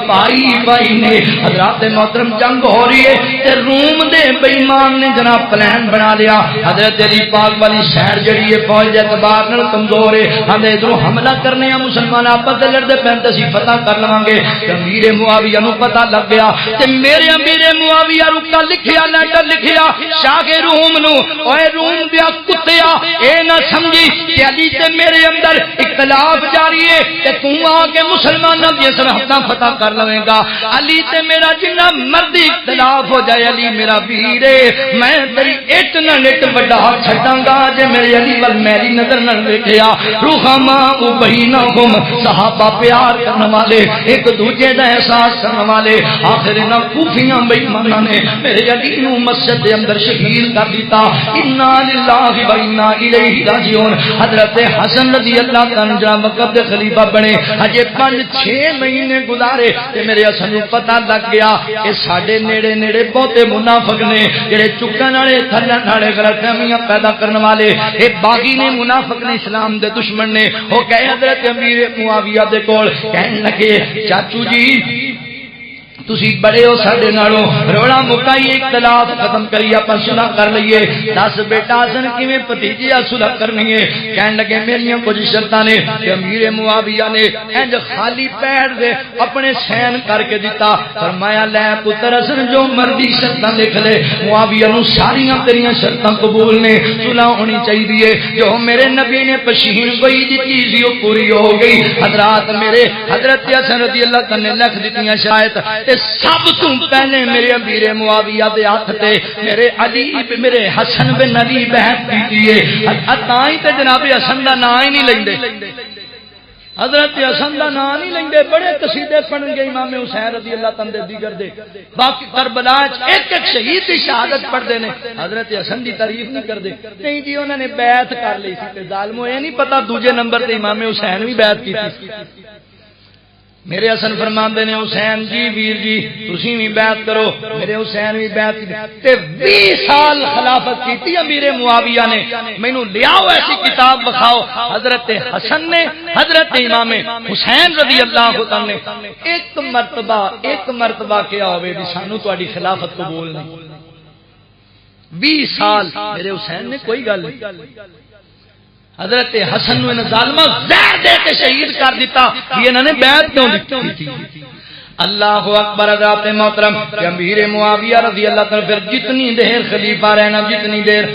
بھائی نے حضرات محترم جنگ ہو رہی ہے تے روم دے بے ایمان نے جناب پلان بنا لیا حضرت علی پاک والی شہر جڑی ہے فوج دے اعتبار نال کمزور ہے ہم ادھروں حملہ کرنے ہیں مسلمان آپس دے لڑدے پین تے اسی فتح کر لواں گے امیر معاویہ نو پتہ لگ گیا تے میرے امیر معاویہ رکا لکھیا لیٹر لکھیا شاہ روم نو اوے روم دیا کتیا اے نہ سمجھی کہ علی تے میرے اندر اختلاف جاری ہے کہ تو آ کے مسلماناں دی سرحداں فتح کر لویں گا علی تے میرا جنہ مرضی اختلاف ہو جائے علی میرا ویر ہے میں تیری اٹ نہ نٹ بڑا چھڈاں گا جے میرے علی ول میری نظر نہ ویکھیا رخما بینہم صحابہ پیار کرنے والے ایک دوجے دا احساس کرنے والے آخر انہاں کوفیاں بے ایماناں نے میرے علی نو مسجد دے اندر شہید کر دیتا انا للہ و انا الیہ راجعون حضرت حسن رضی اللہ تعالی عنہ وقت دے خلیفہ بنے اجے 5-6 مہینے گزارے تے میرے حسن نو پتہ لگ گیا کہ ساڈے نیڑے نیڑے بہتے منافق نے جڑے چکن والے تھلن والے غلط فہمیاں پیدا کرنے والے اے باغی نے منافق نے اسلام دے دشمن نے او کہے حضرت امیر معاویہ دے کول کہن لگے چاچو جی تسی بڑے ہو ساڈے نالوں روڑا مکائیے اختلاف ختم کریے اپاں صلح کر لئیے دس بیٹا حسن کیویں بھتیجے صلح کرنی ہے کہن لگے میریاں کچھ شرطاں نے کہ امیر معاویہ نے انج خالی پیر دے اپنے سین کر کے دیتا فرمایا لے پتر حسن جو مرضی شرطاں لکھ لے معاویہ نو ساریاں تیریاں شرطاں قبول نے صلح ہونی چاہیے جو میرے نبی نے پشین گئی دتی سی وہ پوری ہو گئی حضرات میرے حضرت حسن رضی اللہ تعالی نے لکھ دتیاں شاید سب تو پہلے میرے امیر معاویہ دے ہاتھ تے میرے علی میرے حسن بن علی بیعت کیتی ہے اتائی تے جناب حسن دا نام ہی نہیں لیندے حضرت حسن دا نام نہیں لیندے بڑے قصیدے پڑھن گے امام حسین رضی اللہ تعالی دیگر دے باقی کربلا وچ ایک ایک شہید دی شہادت پڑھدے نے حضرت حسن دی تعریف نہیں کردے نہیں جی انہوں نے بیعت کر لی سی تے ظالمو اے نہیں پتہ دوسرے نمبر تے امام حسین بھی بیعت کیتی میرے حسن فرماندے نے حسین جی ویر جی تسی بھی بیعت کرو، میرے حسین بھی بیعت تے 20 سال خلافت کیتی امیر معاویہ نے. مینوں لیاؤ ایسی کتاب بخاؤ حضرت حسن نے حضرت امام حسین رضی اللہ عنہ نے ایک مرتبہ کیا ہوئے بھی سانو تہاڈی خلافت قبول نہیں. 20 سال میرے حسین نے کوئی گل نہیں. حضرت حسن نو ان ظالمہ زہر دے کے شہید کر دیتا یہ انہوں نے بیعت کیوں دی تھی. اللہ اکبر حضرات محترم کہ امیر معاویہ رضی اللہ تعالی پھر جتنی دیر خلیفہ رہنا جتنی دیر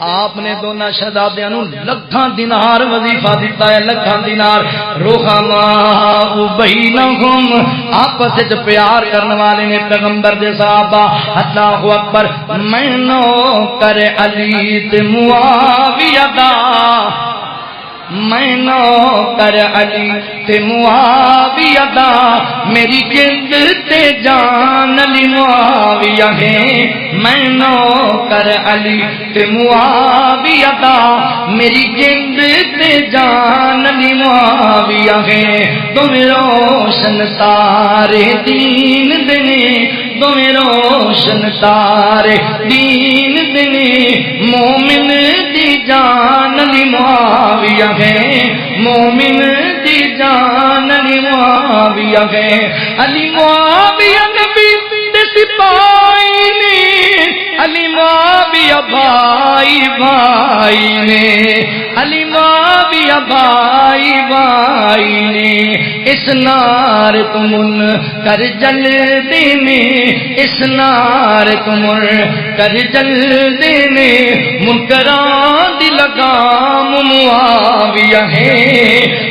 آپ نے دونوں شہزادیاں نو لکھاں دینار وظیفہ دیتا ہے لکھاں دینار. رحماء بینہم آپس وچ پیار کرنے والے نے پیغمبر دے صحابہ. اللہ اکبر مینو کر علی تے معاویہ دا مینو کر علی تے معاویہ دا میری جند تے جان علی معاویہ ہے. مینو کر علی تے معاویہ دا میری جند تے جان علی معاویہ ہے. تمہیں روشن تارے دین دنے تمہیں روشن تارے دین دنے مومن دی جان علی معاویہ ہے. مومن دی جان علی معاویہ ہے. علی معاویہ نبی دے سپاہی نے علی معاویہ بھائی بھائی نے علی معاویہ بھائی بھائی نے اس نار تمن کر جل دینے اس نار تمن کر جل دینے منکران دی لگام معاویہ ہے.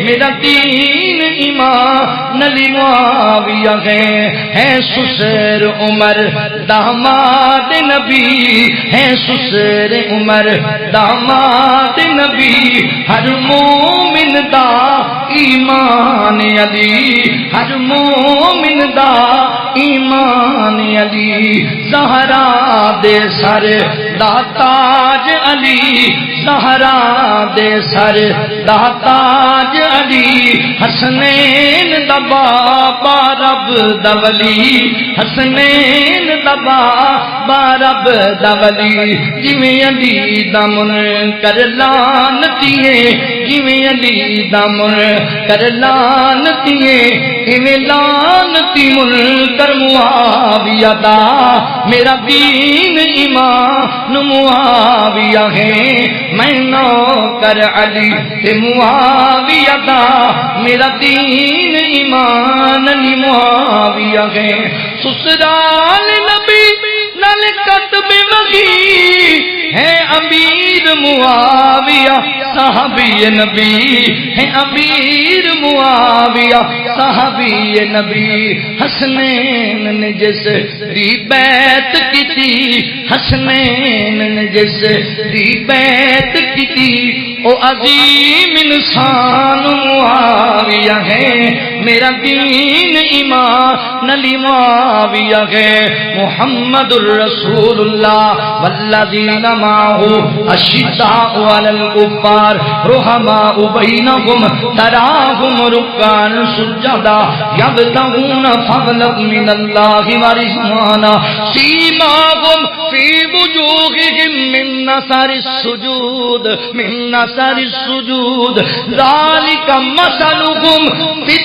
میرا دین ایمان علی معاویہ ہے سسر عمر داماد نبی ہے سسر عمر داماد نبی. ہر مومن دا ایمان علی ہر مومن دا ایمان علی. زہرا دے سر دا تاج علی زہرا دے سر دا تاج علی. حسنین دا بابا رب دا ولی حسنین دا بابا رب دا ولی. جویں علی دا منکر لعنتی ہے جویں علی دا منکر لعنتی ہے ایویں لعنتی منکر معاویہ دا. میرا دین ایمان معاویہ ہے. میں نوکر علی تے معاویہ دا میرا دین ایمان علی معاویہ ہے. سسرال نبی نال قدم وحی ہے امیر معاویہ صحابی نبی ہے امیر معاویہ صحابی نبی. حسنین نے جس دی بیعت کی تھی حسنین نے جس دی بیعت کی تھی او عظیم انسان معاویہ ہے. میرا دین ایمان علی معاویہ ہے. محمد الرسول اللہ والذین معه اشداء علی الکفار رحماء بینہم تراہم رکعا سجدا یبتغون فضلا من اللہ ورضوانا سیماہم فی وجوہہم من نثر السجود من نثر السجود ذالک مثلہم فی